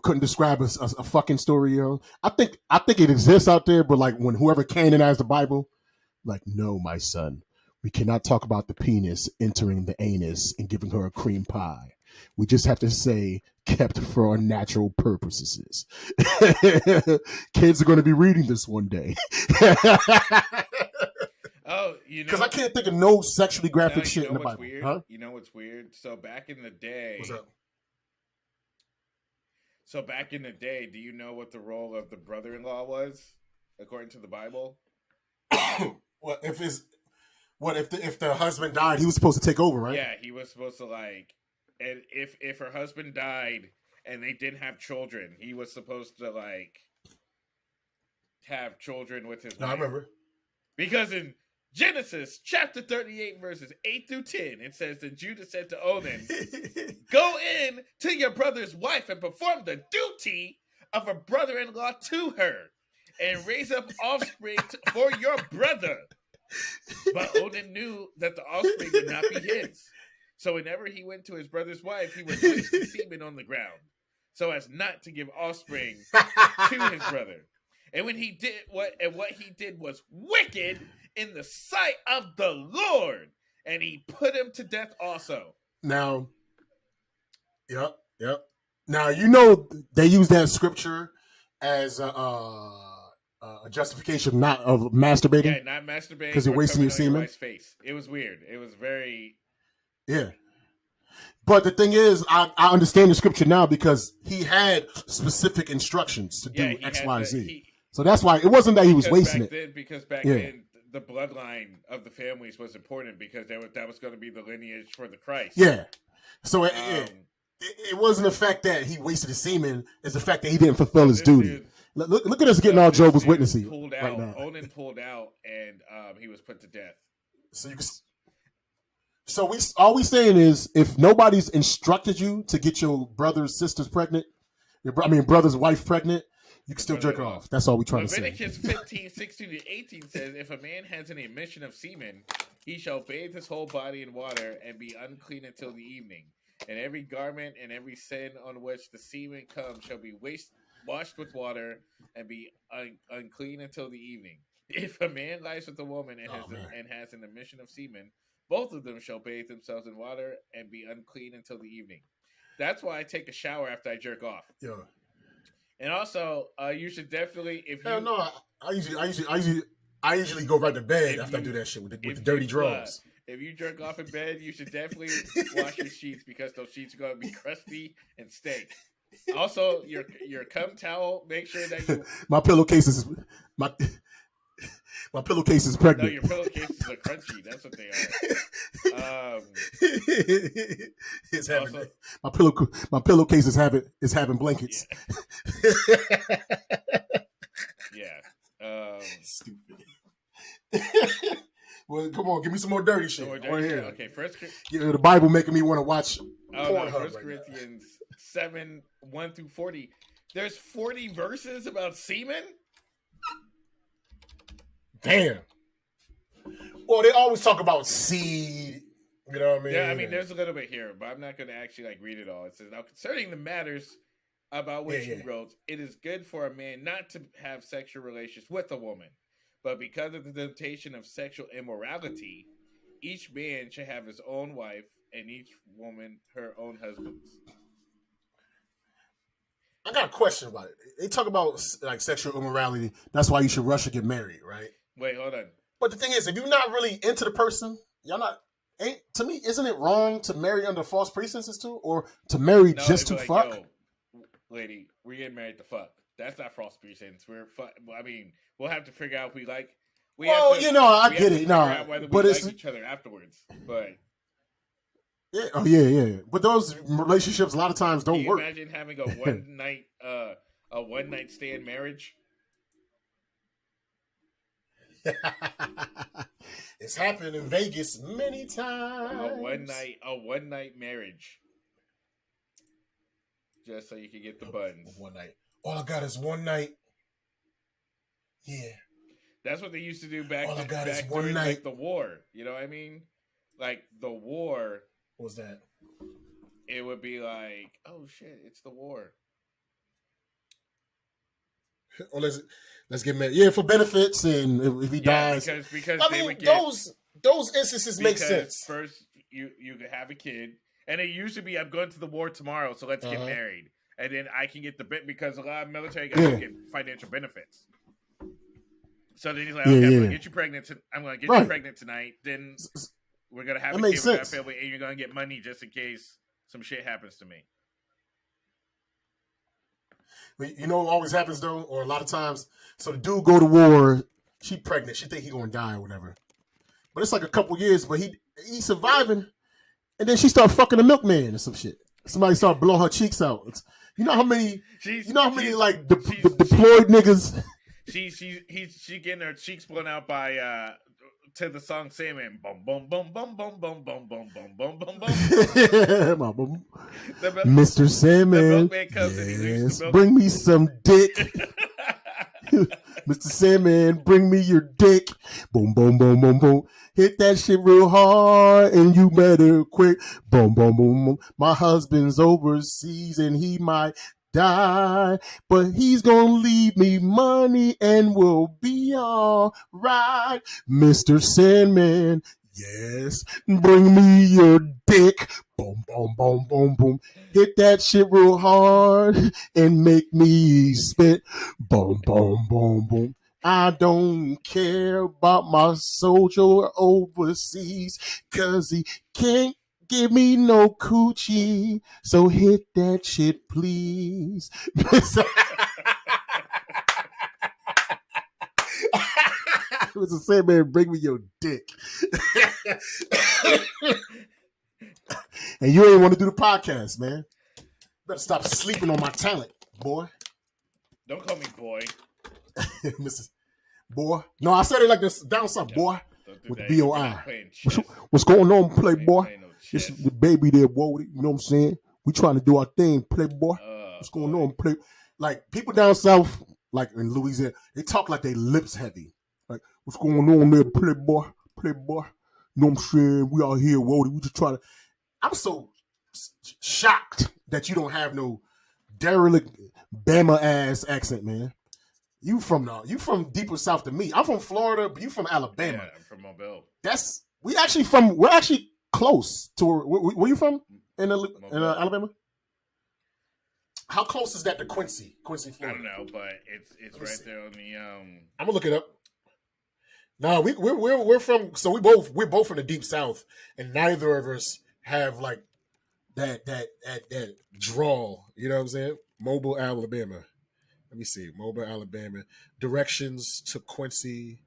couldn't describe a fucking story? I think it exists out there, but like when whoever canonized the Bible, like, no, my son, we cannot talk about the penis entering the anus and giving her a cream pie. We just have to say kept for our natural purposes. Kids are going to be reading this one day. Oh, because I can't think of no sexually graphic shit in the Bible. Weird? Huh? You know what's weird? So back in the day, what's up? Do you know what the role of the brother-in-law was according to the Bible? If the husband died, he was supposed to take over, right? Yeah, he was supposed to like, and if her husband died and they didn't have children, he was supposed to like have children with his wife. I remember. Because in Genesis chapter 38 verses 8 through 10, it says that Judah said to Onan, "Go in to your brother's wife and perform the duty of a brother-in-law to her, and raise up offspring for your brother." But Onan knew that the offspring would not be his. So whenever he went to his brother's wife, he would waste the semen on the ground, so as not to give offspring to his brother. And when he did what he did was wicked in the sight of the Lord, and he put him to death also. Now, yep. Now you know they use that scripture as a justification not of masturbating. Yeah, not masturbating because you're wasting your semen. Face. It was weird. It was very. Yeah. But the thing is, I understand the scripture now because he had specific instructions to do X, Y, Z. So that's why it wasn't that he was wasting it. Because back then, the bloodline of the families was important because that was going to be the lineage for the Christ. Yeah. So it wasn't the fact that he wasted his semen. It's the fact that he didn't fulfill his duty. Look at us getting all Jehovah's Witnesses right now. Onan pulled out, and he was put to death. So all we saying is, if nobody's instructed you to get your brother's sisters pregnant, brother's wife pregnant, you can still jerk off. That's all we trying to say. Leviticus 15, 16 to 18 says, if a man has an emission of semen, he shall bathe his whole body in water and be unclean until the evening. And every garment and every sin on which the semen comes shall be washed with water and be unclean until the evening. If a man lies with a woman and has an emission of semen, both of them shall bathe themselves in water and be unclean until the evening. That's why I take a shower after I jerk off. Yeah. And also, you should definitely, if you... No, I usually go right to bed after I do that shit with the dirty drawers. If you jerk off in bed, you should definitely wash your sheets because those sheets are going to be crusty and stink. Also, your cum towel, make sure that you... My pillowcase is pregnant. No, your pillowcases are crunchy. That's what they are. It's having also, my pillowcase is having blankets. Yeah. Stupid. Well, come on, give me some more dirty shit. Okay, the Bible making me want to watch. First Corinthians 7, 1 through 40. There's 40 verses about semen. Damn. Well, they always talk about seed. You know what I mean? Yeah, I mean, there's a little bit here, but I'm not going to actually read it all. It says, now concerning the matters about which he wrote, it is good for a man not to have sexual relations with a woman, but because of the temptation of sexual immorality, each man should have his own wife and each woman her own husband. I got a question about it. They talk about like sexual immorality. That's why you should rush to get married, right? Wait, hold on. But the thing is, if you're not really into the person, to me, isn't it wrong to marry under false pretenses too, or to marry just to fuck? Yo, lady, we're getting married to fuck. That's not false pretense. We'll have to figure out if we like. I get it. No, but it's like each other afterwards. But yeah. But those relationships a lot of times don't work. Imagine having a one night stand marriage. It's happened in Vegas many times. A one night marriage, just so you can get the buttons. One night. All I got is one night. Yeah, that's what they used to do back during one night. Like the war. You know what I mean? Like the war. What was that? It would be like, oh shit, it's the war. Or let's get married. Yeah, for benefits, and if he dies, because I mean those instances make sense. First, you have a kid, and it used to be, I'm going to the war tomorrow, so let's get married, and then I can get the bit because a lot of military guys get financial benefits. So then he's like, okay, I'm gonna get you pregnant. I'm gonna get you pregnant tonight. Then we're gonna have a kid with that family, and you're gonna get money just in case some shit happens to me. You know what always happens though, or a lot of times, so the dude go to war, she pregnant, she think he gonna die or whatever. But it's like a couple years, but he's surviving, and then she start fucking the milkman or some shit. Somebody start blowing her cheeks out. You know how many deployed niggas. She getting her cheeks blown out by to the song Salmon. Bum bum bum bum bum bum bum bum bum bum bum bum. Mr. Salmon, yes, bring me some dick. Mr. Salmon, bring me your dick. Boom, boom, boom, boom, boom. Hit that shit real hard and you better quick. Boom, boom, boom, boom. My husband's overseas and he might die, but he's gonna leave me money and we'll be all right. Mr. Sandman, yes, bring me your dick. Boom, boom, boom, boom, boom. Hit that shit real hard and make me spit. Boom, boom, boom, boom. I don't care about my soldier overseas, 'cause he can't give me no coochie. So hit that shit, please. Mr. Sandman, bring me your dick. And you ain't want to do the podcast, man. Better stop sleeping on my talent, boy. Don't call me boy. Mrs. Boy. No, I said it like this down south, boy. With the B-O-I. What's going on, playboy? This is the baby there, boy. You know what I'm saying? We trying to do our thing, playboy. What's going on, play? Like, people down south, like in Louisiana, they talk like they lips heavy. Like, what's going on there, playboy? Playboy. You know what I'm saying? We out here, Wody. We just trying to... I'm so shocked that you don't have no derelict Bama-ass accent, man. You from deeper south than me. I'm from Florida, but you from Alabama. Yeah, I'm from Mobile. We're actually close to where you from in Alabama? How close is that to Quincy, Florida? I don't know, but it's right there on the I'm gonna look it up. No, we're from, so we're both from the deep south, and neither of us have like that drawl. You know what I'm saying? Mobile, Alabama. Let me see. Mobile, Alabama. Directions to Quincy.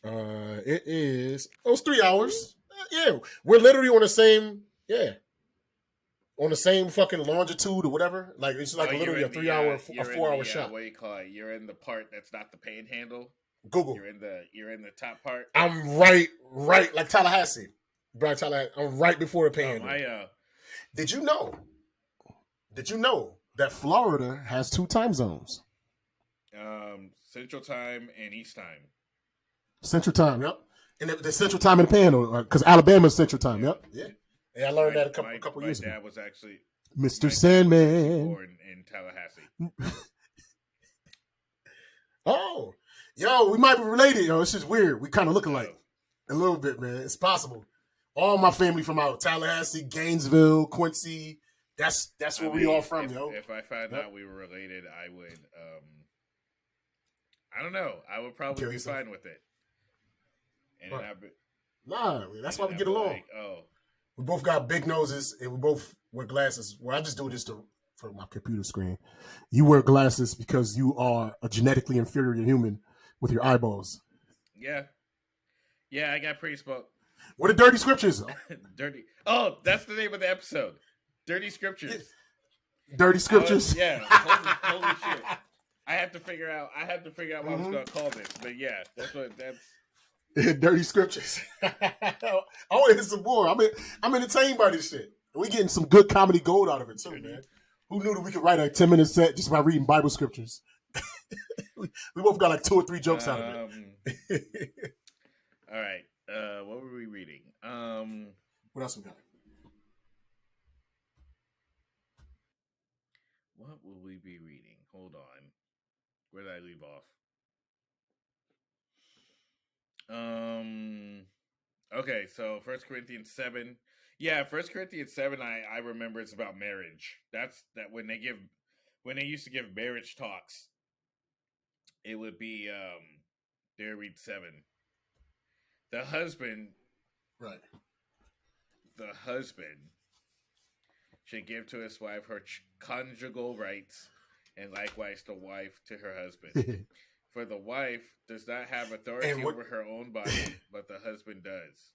It is. Oh, it's 3 hours. Yeah, we're literally on the same. Yeah, on the same fucking longitude or whatever. Like it's like literally a 3 hour, a 4 hour shot. What do you call it? You're in the part that's not the panhandle. Google. You're in the top part. I'm right, like Tallahassee. Brian Tallahassee. I'm right before the panhandle. Did you know that Florida has 2 time zones? Central time and East time. Central time, yep. And the Central time in the panhandle, because Alabama's Central time, yep. Yeah. And I learned that a couple years ago. My dad was actually Mr. Sandman. Born in Tallahassee. Oh, yo, we might be related. Yo, it's just weird. We kind of look alike a little bit, man. It's possible. All my family from out Tallahassee, Gainesville, Quincy. That's where we all from, yo. If I found out we were related, I would. I don't know. I would probably be fine with it. And that's why we get along. Like, we both got big noses, and we both wear glasses. Well, I just do this for my computer screen. You wear glasses because you are a genetically inferior human with your eyeballs. Yeah, I got pretty spoke. What are dirty scriptures? Dirty. Oh, that's the name of the episode. Dirty scriptures. Dirty scriptures. Holy shit. I have to figure out what I was gonna call this, but yeah, that's. Dirty scriptures. I want to hit some more. I'm entertained by this shit. We getting some good comedy gold out of it too, man. Who knew that we could write a 10-minute set just by reading Bible scriptures? we both got like 2 or 3 jokes out of it. All right. What were we reading? What else we got? What will we be reading? Hold on. Where did I leave off? Okay, so 1 Corinthians 7. Yeah, 1 Corinthians 7, I remember it's about marriage. That's that when they used to give marriage talks, it would be they would read 7. The husband should give to his wife her conjugal rights, and likewise the wife to her husband. For the wife does not have authority over her own body, but the husband does.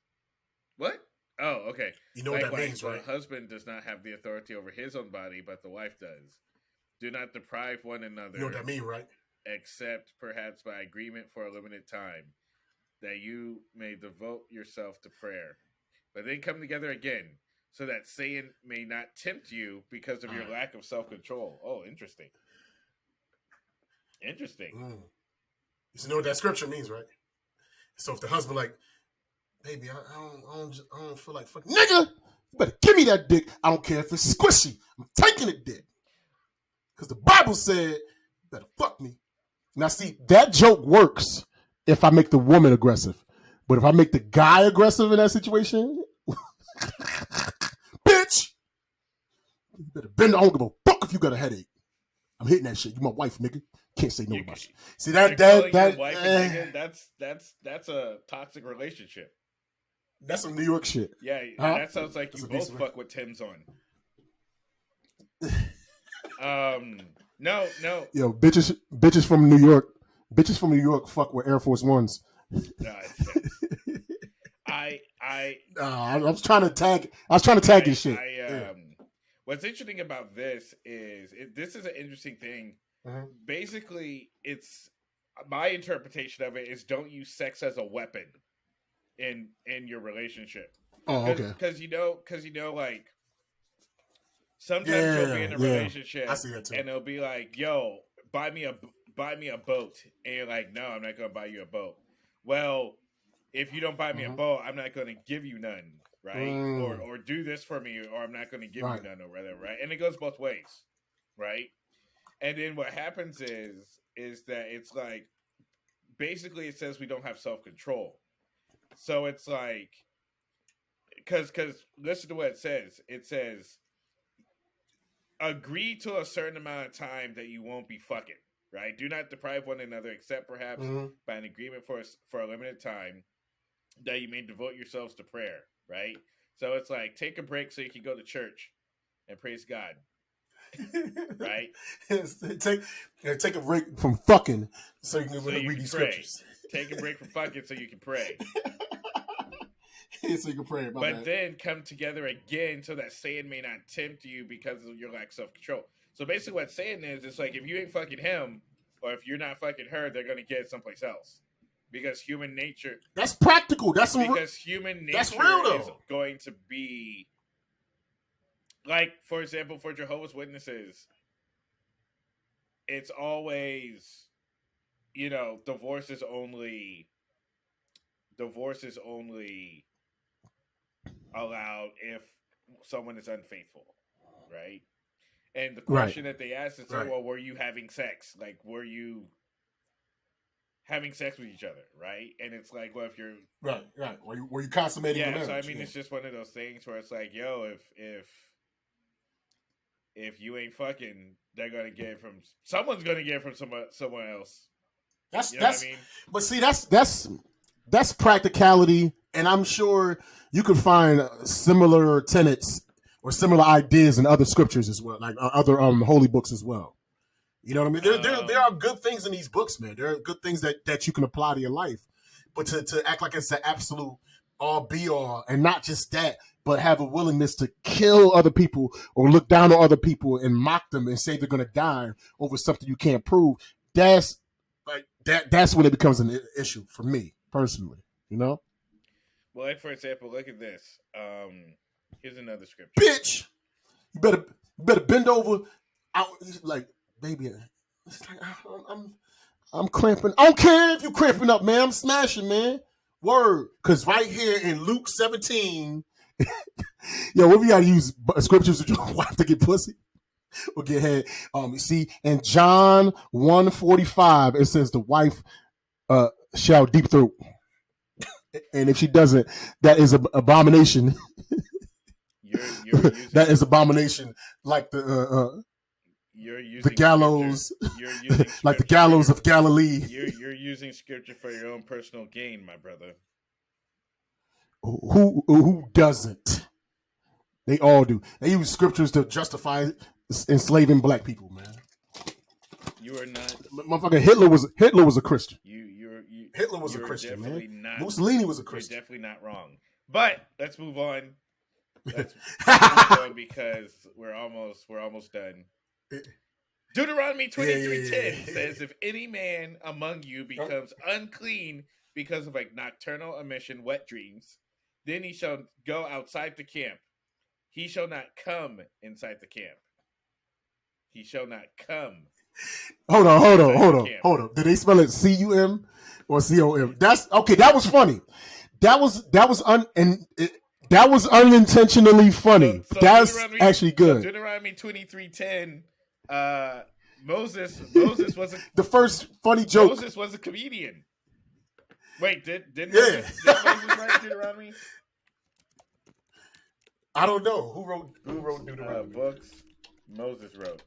What? Oh, okay. You know what that means, right? The husband does not have the authority over his own body, but the wife does. Do not deprive one another. You know what that means, right? Except perhaps by agreement for a limited time, that you may devote yourself to prayer. But then come together again, so that Satan may not tempt you because of your lack of self-control. Oh, interesting. Interesting. You know what that scripture means, right? So if the husband like, baby, I don't feel like fucking nigga. You better give me that dick. I don't care if it's squishy. I'm taking the dick. Because the Bible said, you better fuck me. Now see, that joke works if I make the woman aggressive. But if I make the guy aggressive in that situation, bitch, you better bend. I don't give a fuck if you got a headache. I'm hitting that shit. You my wife, nigga. Can't say no about shit. See that wife nigga, that's a toxic relationship. That's some New York shit. Yeah, that sounds like you both fuck with Tim's on. No. Yo, bitches from New York. Bitches from New York fuck with Air Force Ones. No, I was trying to tag his shit. What's interesting about this is this is an interesting thing. Uh-huh. Basically, it's my interpretation of it is don't use sex as a weapon in your relationship. Oh, okay. Because you know, like sometimes you'll be in a relationship I see that too. and they'll be like, "Yo, buy me a boat," and you're like, "No, I'm not gonna buy you a boat." Well, if you don't buy me a boat, I'm not gonna give you none, right? Or do this for me, or I'm not gonna give you none, or whatever, right? And it goes both ways, right? And then what happens is that it's like basically it says we don't have self-control. So it's like because listen to what it says. It says agree to a certain amount of time that you won't be fucking, right? Do not deprive one another except perhaps by an agreement for a limited time that you may devote yourselves to prayer, right? So it's like take a break so you can go to church and praise God. Right? Take a break from fucking so you can read these pray. scriptures. Take a break from fucking so you can pray. So you can pray about but that. Then come together again so that Satan may not tempt you because of your lack of self-control. So basically what it's saying is it's like if you ain't fucking him or if you're not fucking her, they're going to get it someplace else. Because human nature... That's practical. That's human nature that's real, though. Is going to be... Like, for example, for Jehovah's Witnesses, it's always, divorce is only allowed if someone is unfaithful, right? And the question that they ask is, well, were you having sex? Like, were you having sex with each other, right? And it's like, well, if you're... Right. Were you consummating the marriage? So, I mean, it's just one of those things where it's like, yo, if you ain't fucking, they're gonna get it from someone's gonna get it from someone else. That's what I mean? But see, that's practicality, and I'm sure you can find similar tenets or similar ideas in other scriptures as well, like other holy books as well. You know what I mean? There are good things in these books, man. There are good things that you can apply to your life, but to act like it's the absolute all be all, and not just that, but have a willingness to kill other people or look down on other people and mock them and say they're going to die over something you can't prove. That's when it becomes an issue for me personally, Well, like for example, look at this. Here's another scripture. Bitch, you better bend over. Like, baby, it's like, I'm cramping. I don't care if you're cramping up, man. I'm smashing, man. Word. Because right here in Luke 17, what we gotta use scriptures with your wife to get pussy or get head. You see, in John 1:45, it says the wife shall deep throat. And if she doesn't, that is an abomination. That is abomination, like the gallows, like the gallows of Galilee. You're using scripture for your own personal gain, my brother. Who doesn't? They all do. They use scriptures to justify enslaving black people, man. You are not. Motherfucker, Hitler was a Christian. Hitler was a Christian, man. Mussolini was a Christian. You're definitely not wrong. But let's move on. Let's move on because we're almost done. Deuteronomy 23:10 says, "If any man among you becomes unclean because of a nocturnal emission, wet dreams, then he shall go outside the camp. He shall not come inside the camp. He shall not come." Hold on. Did they spell it C-U-M? or COM. That's okay. That was funny. That was unintentionally funny. So That's actually good. So Deuteronomy 23:10. Moses was The first funny joke. Moses was a comedian. Wait, did Moses write Deuteronomy? I don't know who wrote Deuteronomy. Books Moses wrote.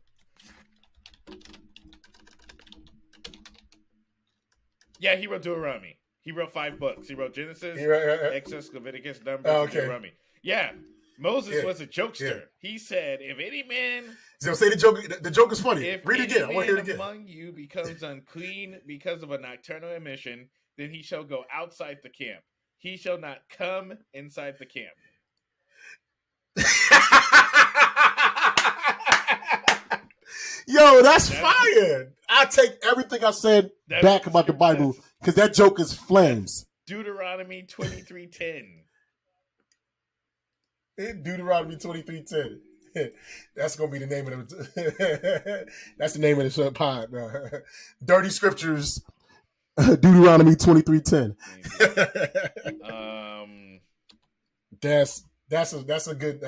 Yeah, he wrote Deuteronomy. He wrote 5 books. He wrote Genesis, Exodus, Leviticus, Numbers, and Deuteronomy. Yeah, Moses was a jokester. He said, "If any man." So say the joke. The joke is funny. If Read it again. I want to hear it again. among you becomes unclean because of a nocturnal emission, then he shall go outside the camp. He shall not come inside the camp. Yo, that's fire. I take everything I said back about the Bible because that joke is flames. Deuteronomy 23:10. Deuteronomy 23:10. That's gonna be the name of the. That's the name of the pod. Dirty Scriptures. Deuteronomy 23:10. That's a good.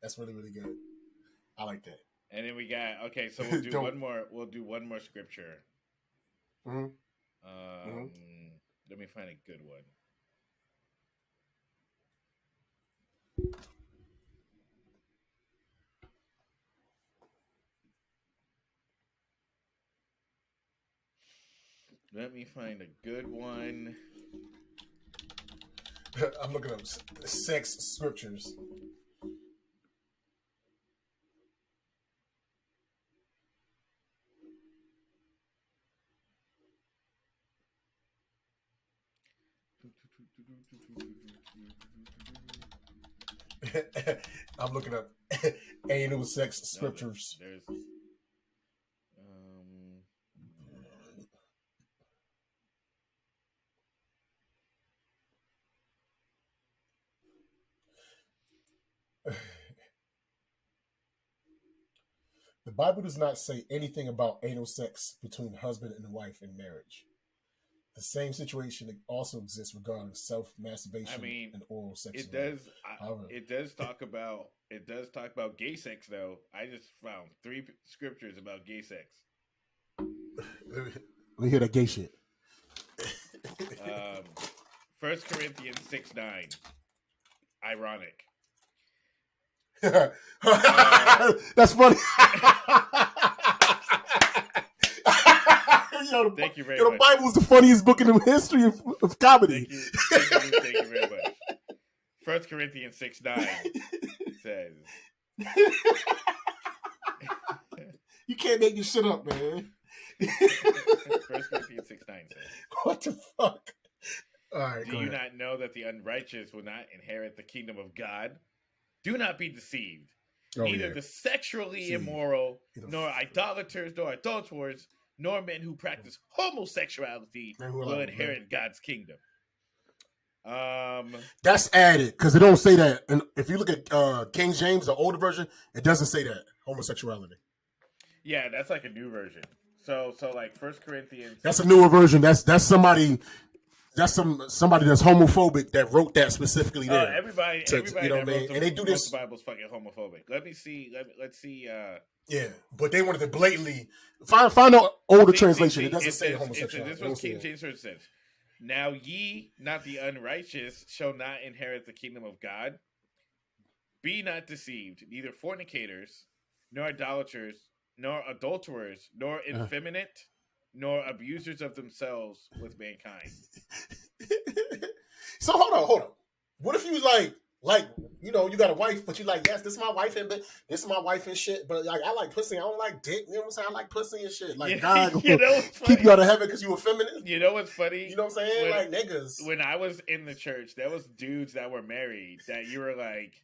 That's really, really good. I like that. And then we got so we'll do one more. We'll do one more scripture. Mm-hmm. Let me find a good one. Let me find a good one. I'm looking up sex scriptures. I'm looking up anal sex scriptures. There's The Bible does not say anything about anal sex between husband and wife in marriage. The same situation also exists regarding self-masturbation and oral sex. It does talk about gay sex though. I just found 3 scriptures about gay sex. Let me hear that gay shit. 1 Corinthians 6:9. Ironic. That's funny. Thank you very much. The Bible is the funniest book in the history of comedy. Thank you very much. 1 Corinthians 6:9 says, "You can't make this shit up, man." 1 Corinthians 6:9 says, "What the fuck?" All right. Do you not know that the unrighteous will not inherit the kingdom of God? Do not be deceived. Neither the sexually immoral, nor idolaters, nor adulterers, nor men who practice homosexuality will inherit God's kingdom. That's added because it don't say that. And if you look at King James, the older version, it doesn't say that homosexuality. Yeah, that's like a new version. So like 1 Corinthians. That's a newer version. That's somebody. That's somebody that's homophobic that wrote that specifically there. Everybody you know what I mean? And they do this. The Bible's fucking homophobic. Let me see. Let's see. Yeah, but they wanted to blatantly find an older translation. It doesn't say homosexuality. This is what King James says. Now ye, not the unrighteous, shall not inherit the kingdom of God. Be not deceived, neither fornicators, nor idolaters, nor adulterers, nor effeminate, nor abusers of themselves with mankind. So hold on. What if you like you got a wife, but you like, yes, this is my wife and this is my wife and shit, but like I like pussy, I don't like dick. You know what I'm saying? I like pussy and shit. Like God, keep you out of heaven because you effeminate. You know what's funny? You know what I'm saying? Like niggas. When I was in the church, there was dudes that were married that you were like,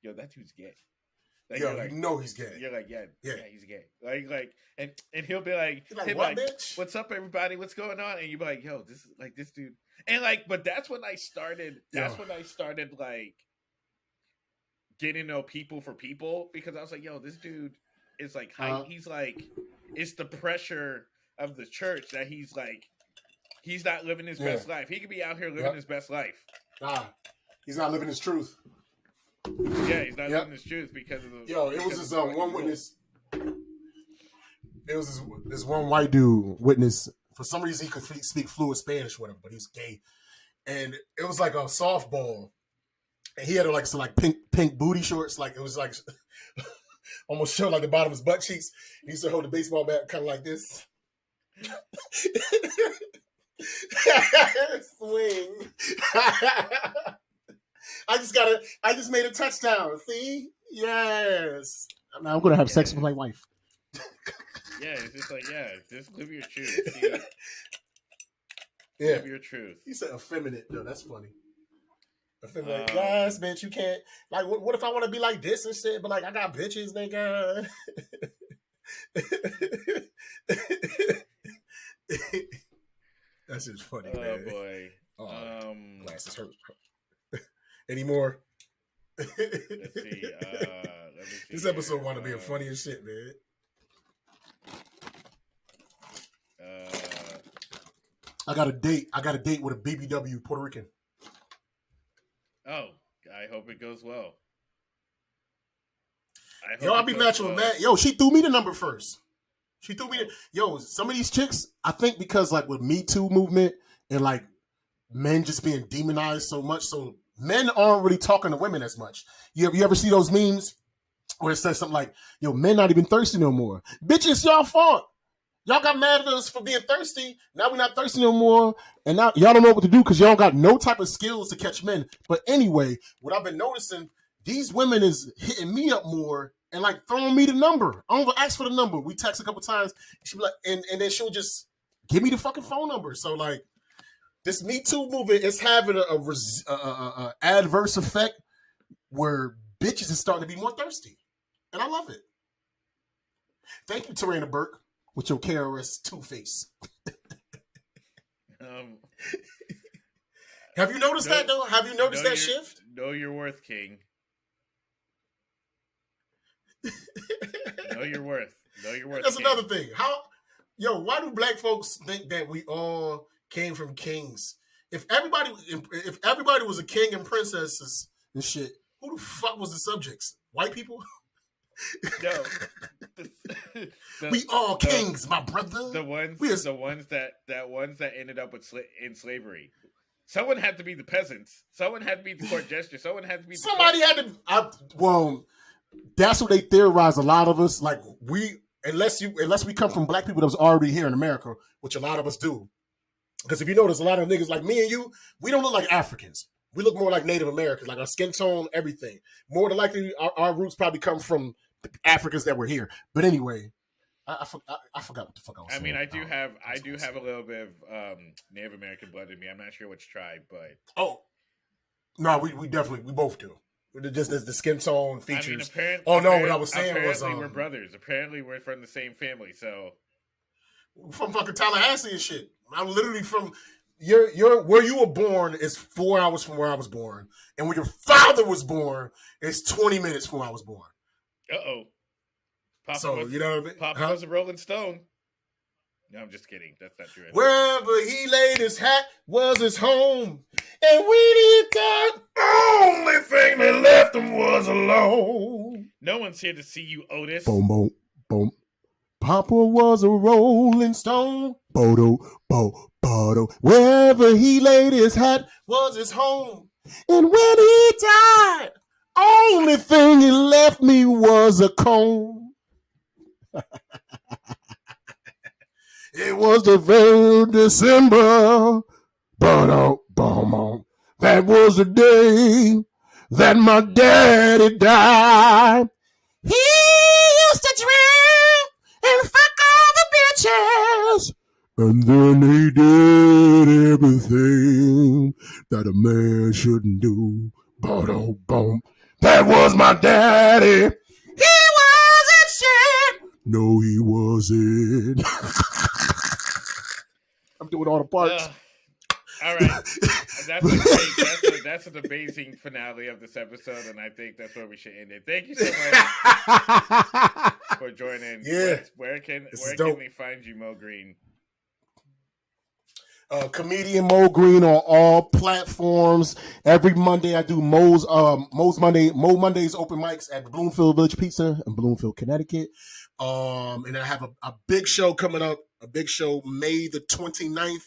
yo, that dude's gay. Like, yo, like, you know he's gay. You're like, yeah, he's gay. Like, and he'll be like, bitch? What's up, everybody? What's going on? And you'll be like, yo, this is like this dude. And like, but that's when I started. That's when I started like getting to know people for people because I was like, yo, this dude is like, he's like, it's the pressure of the church that he's like he's not living his best life. He could be out here living his best life. Nah, he's not living his truth. Yeah, he's not living his truth because of the. Yo, it was this one witness. It was this one white dude witness. For some reason, he could speak fluent Spanish with him, but he's gay. And it was like a softball. And he had like some like pink booty shorts. Like it was like almost showed like the bottom of his butt cheeks. He used to hold the baseball bat kind of like this. Swing. I just made a touchdown. See? Yes. Now I'm gonna have sex with my wife. Yeah, it's just like, just live your truth. See? Yeah. Live your truth. He said effeminate. No, that's funny. Yes, bitch, you can't. Like, what if I want to be like this and shit? But like, I got bitches, nigga. That's just funny, man. Oh boy. Glasses hurt. Any more? Let's see. This episode want to be a funny as shit, man. I got a date with a BBW Puerto Rican. Oh, I hope it goes well. I'll be matching with Matt. Yo, she threw me the number first. She threw me. Yo, some of these chicks, I think because like with Me Too movement and like men just being demonized so much, so men aren't really talking to women as much. You ever see those memes where it says something like, "Yo, men not even thirsty no more." Bitch, it's y'all fault. Y'all got mad at us for being thirsty. Now we're not thirsty no more. And now y'all don't know what to do because y'all got no type of skills to catch men. But anyway, what I've been noticing, these women is hitting me up more and like throwing me the number. I don't even ask for the number. We text a couple times. She'll be like, and then she'll just give me the fucking phone number. So like this Me Too movement is having a adverse effect where bitches is starting to be more thirsty. And I love it. Thank you, Tarana Burke. With your KRS Two-Face. Have you noticed that, though? Have you noticed that shift? Know your worth, King. Know your worth. Know your worth, That's King. another thing. Why do black folks think that we all came from kings? If everybody was a king and princesses and shit, who the fuck was the subjects? White people? No. We all kings, my brother. The ones that ended up in slavery. Someone had to be the peasants. Someone had to be the court jester. Someone had to be. Somebody had to. That's what they theorize. A lot of us, like unless we come from black people that was already here in America, which a lot of us do. Because if you notice, a lot of niggas like me and you, we don't look like Africans. We look more like Native Americans, like our skin tone, everything. More than likely, our roots probably come from Africans that were here. But anyway, I forgot what the fuck I was saying. I mean, I do have a little bit of Native American blood in me. I'm not sure which tribe, but no, we definitely both do. Just the skin tone features. I mean, what I was saying was we're brothers. Apparently, we're from the same family. So from fucking Tallahassee and shit. I'm literally from. Where you were born is 4 hours from where I was born, and where your father was born is 20 minutes from where I was born. You know what I mean? Papa was a Rolling Stone. No, I'm just kidding. That's not true. Wherever he laid his hat was his home, and when he died, only thing that left him was alone. No one's here to see you, Otis. Boom, boom, boom. Papa was a Rolling Stone. Bodo, bo, bodo. Wherever he laid his hat was his home. And when he died, only thing he left me was a comb. It was the 3rd of December. Bodo, boom. That was the day that my daddy died. He used to drink and fuck all the bitches. And then he did everything that a man shouldn't do. Boom, boom. That was my daddy. He wasn't shit. No, he wasn't. I'm doing all the parts. All right. That's an amazing finale of this episode, and I think that's where we should end it. Thank you so much for joining. Yeah. Where can they find you, Mo Green? Comedian Mo Green on all platforms. Every Monday I do Mo Mondays open mics at the Bloomfield Village Pizza in Bloomfield, Connecticut. And I have a big show coming up, a big show May the 29th.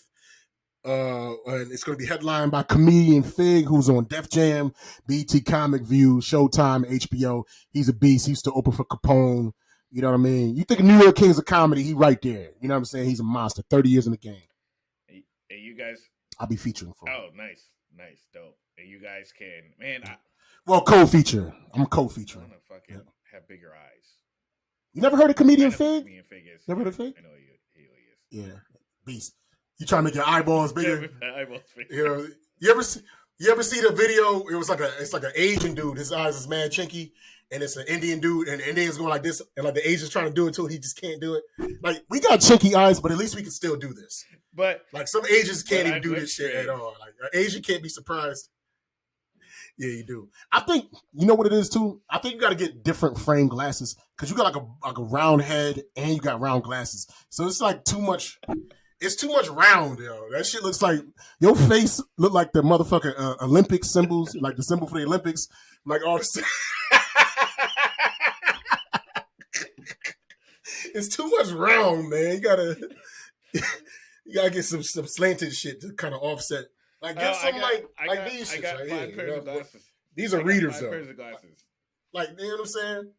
And it's going to be headlined by comedian Fig, who's on Def Jam, BT Comic View, Showtime, HBO. He's a beast. He used to open for Capone. You know what I mean? You think New York Kings of comedy, he right there. You know what I'm saying? He's a monster. 30 years in the game. Hey, you guys. I'll be featuring for him. Oh, nice, dope. And you guys can, man. Co-feature. I'm co-featuring. I want to fucking have bigger eyes. You never heard of comedian Fig? Comedian Fig is. Never heard of Fig? I know he is. Yeah, beast. You trying to make your eyeballs bigger? Eyeballs bigger. You know, you ever see the video? It's like an Asian dude. His eyes is mad chinky, and it's an Indian dude, and the Indian's going like this, and like the Asian's trying to do it too, and he just can't do it. Like, we got chinky eyes, but at least we can still do this. But like some Asians can't even do this shit at all. Like an Asian can't be surprised. Yeah, you do. I think you know what it is too. I think you got to get different frame glasses because you got like a round head and you got round glasses, so it's like too much. It's too much round, yo. That shit looks like your face look like the motherfucking Olympic symbols, like the symbol for the Olympics, like all the. It's too much round, man. You gotta get some slanted shit to kind of offset. Like get some these shits. I got five pairs of glasses. These are readers though. Pairs of glasses. Like, you know what I'm saying?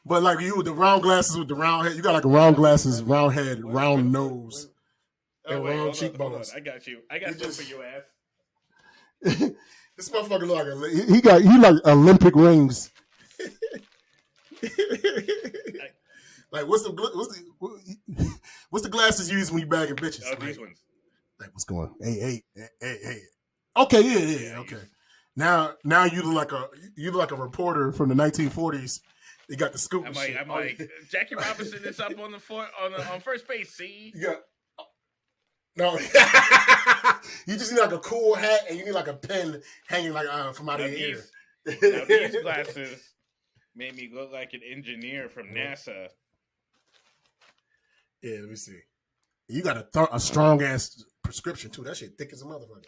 But like you with the round glasses with the round head, you got like a round glasses, round head, round nose. And round cheekbones. I got you. I got something for your ass. This motherfucker look like he like Olympic rings. Like what's the glasses you use when you bagging bitches? Oh, these ones. Like what's going on? Hey. Okay, yeah. Okay. Now you look like a reporter from the 1940s. They got the scoop. I'm like Jackie Robinson is up on the floor on first base. See? Yeah. No, you just need like a cool hat and you need like a pen hanging like from out of your ear. Now these glasses made me look like an engineer from NASA. Yeah, let me see. You got a strong ass prescription too. That shit thick as a motherfucker.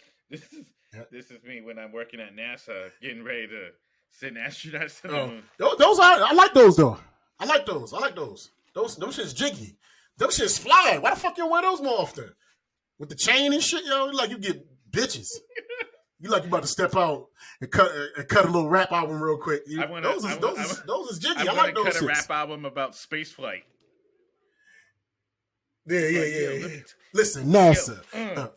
This is me when I'm working at NASA, getting ready to send astronauts to the moon. I like those though. I like those. Those shit's jiggy. Them shit's fly. Why the fuck you wear those more often? With the chain and shit, yo, like you get bitches. You like you about to step out and cut a little rap album real quick. Those is jiggy. I like those. Cut a rap album about space flight. Yeah. Listen, NASA.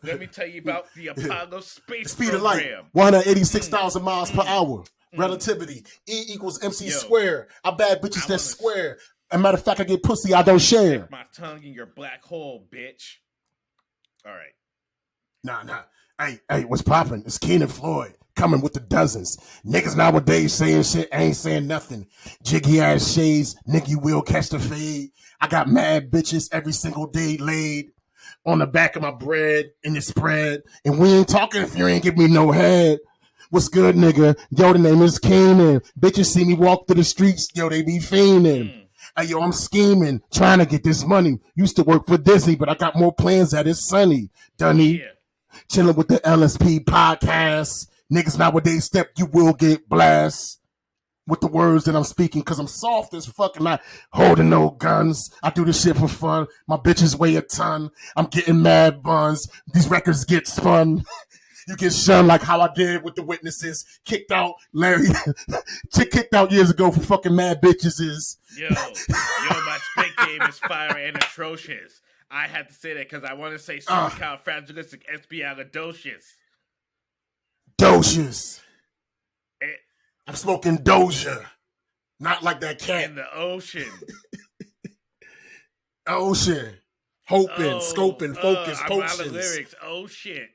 Let me tell you about the Apollo space speed program. of light, 186,000 miles per hour. Relativity, E equals MC square. I bad bitches that's square. As a matter of fact, I get pussy I don't share. Stick my tongue in your black hole, bitch. All right. Nah. Hey, what's poppin'? It's Kenan Floyd coming with the dozens. Niggas nowadays saying shit, ain't saying nothing. Jiggy ass shades, nigga, you will catch the fade. I got mad bitches every single day laid on the back of my bread in the spread. And we ain't talking if you ain't give me no head. What's good, nigga? Yo, the name is Kenan. Bitches see me walk through the streets, yo, they be fiending. Hey, yo, I'm scheming, trying to get this money. Used to work for Disney, but I got more plans that it's sunny. Dunny. Yeah. Chilling with the LSP podcast. Niggas nowadays step, you will get blast. With the words that I'm speaking, because I'm soft as fuck and not holding no guns. I do this shit for fun. My bitches weigh a ton. I'm getting mad buns. These records get spun. You get shunned like how I did with the witnesses. Kicked out Larry. Kicked out years ago for fucking mad bitches. Yo, my spit game is fire and atrocious. I had to say that because I want to say supercalifragilisticexpialidocious. Docious. I'm smoking Doja. Not like that cat. In the ocean. Ocean. Hoping, scoping, focus, I'm out of lyrics. Oh, shit.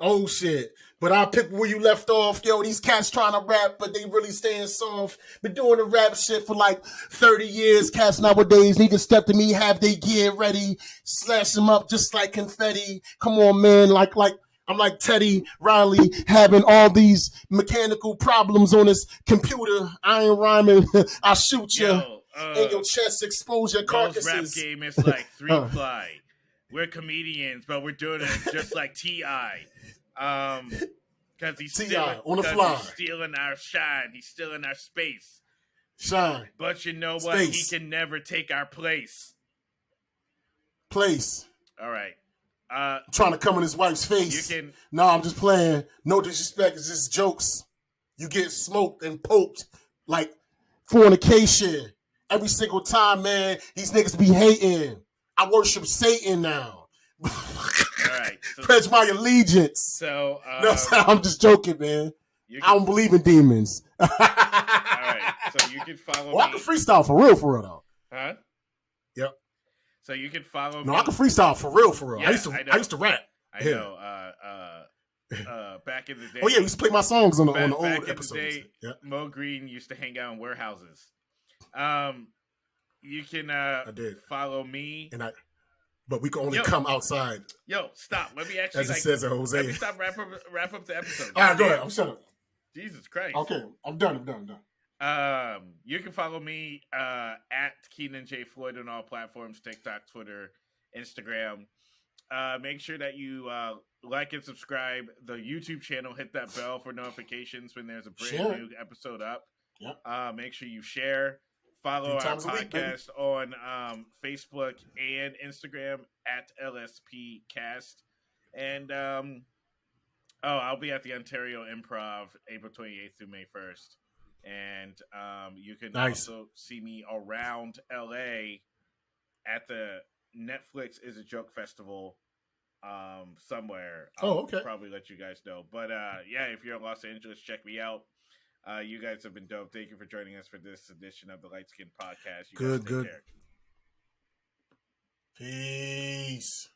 Oh shit. But I'll pick where you left off. Yo, these cats trying to rap, but they really staying soft. Been doing the rap shit for like 30 years. Cats nowadays need to step to me, have they gear ready. Slash them up just like confetti. Come on, man. Like I'm like Teddy Riley having all these mechanical problems on his computer. I ain't rhyming. I'll shoot you in your chest, expose your carcasses. Rap game is like 3-ply. we're comedians, but we're doing it just like T.I. Because he's T.I. on the fly. He's stealing our shine. He's stealing our space. Shine. But you know what? Space. He can never take our place. Place. All right. Trying to come in his wife's face. You can. No, I'm just playing. No disrespect. It's just jokes. You get smoked and poked like fornication every single time, man. These niggas be hating. I worship Satan now. All right. So, Pledge my allegiance. So No, I'm just joking, man. I don't believe in demons. All right. So you can follow me. I can freestyle for real, though. Huh? Yep. So you can follow me. No, I can freestyle for real. Yeah, I used to rap. I know. Back in the day. Oh yeah, we used to play my songs on the old back episodes. In the day, yep. Mo Green used to hang out in warehouses. You can I did. follow me. But we can only come outside. Yo, stop. Let me actually as it says in Jose. Let me stop wrap up the episode. All right, go ahead. I'm shut up. Jesus Christ. Okay, I'm done. You can follow me at Kenan J Floyd on all platforms: TikTok, Twitter, Instagram. Make sure that you like and subscribe the YouTube channel. Hit that bell for notifications when there's a brand new episode up. Yep. Make sure you share. Follow our podcast on Facebook and Instagram at LSPcast. And I'll be at the Ontario Improv April 28th through May 1st. And you can also see me around LA at the Netflix Is a Joke Festival somewhere. I'll probably let you guys know. But yeah, if you're in Los Angeles, check me out. You guys have been dope. Thank you for joining us for this edition of the Light Skin Podcast. You guys take care. Peace.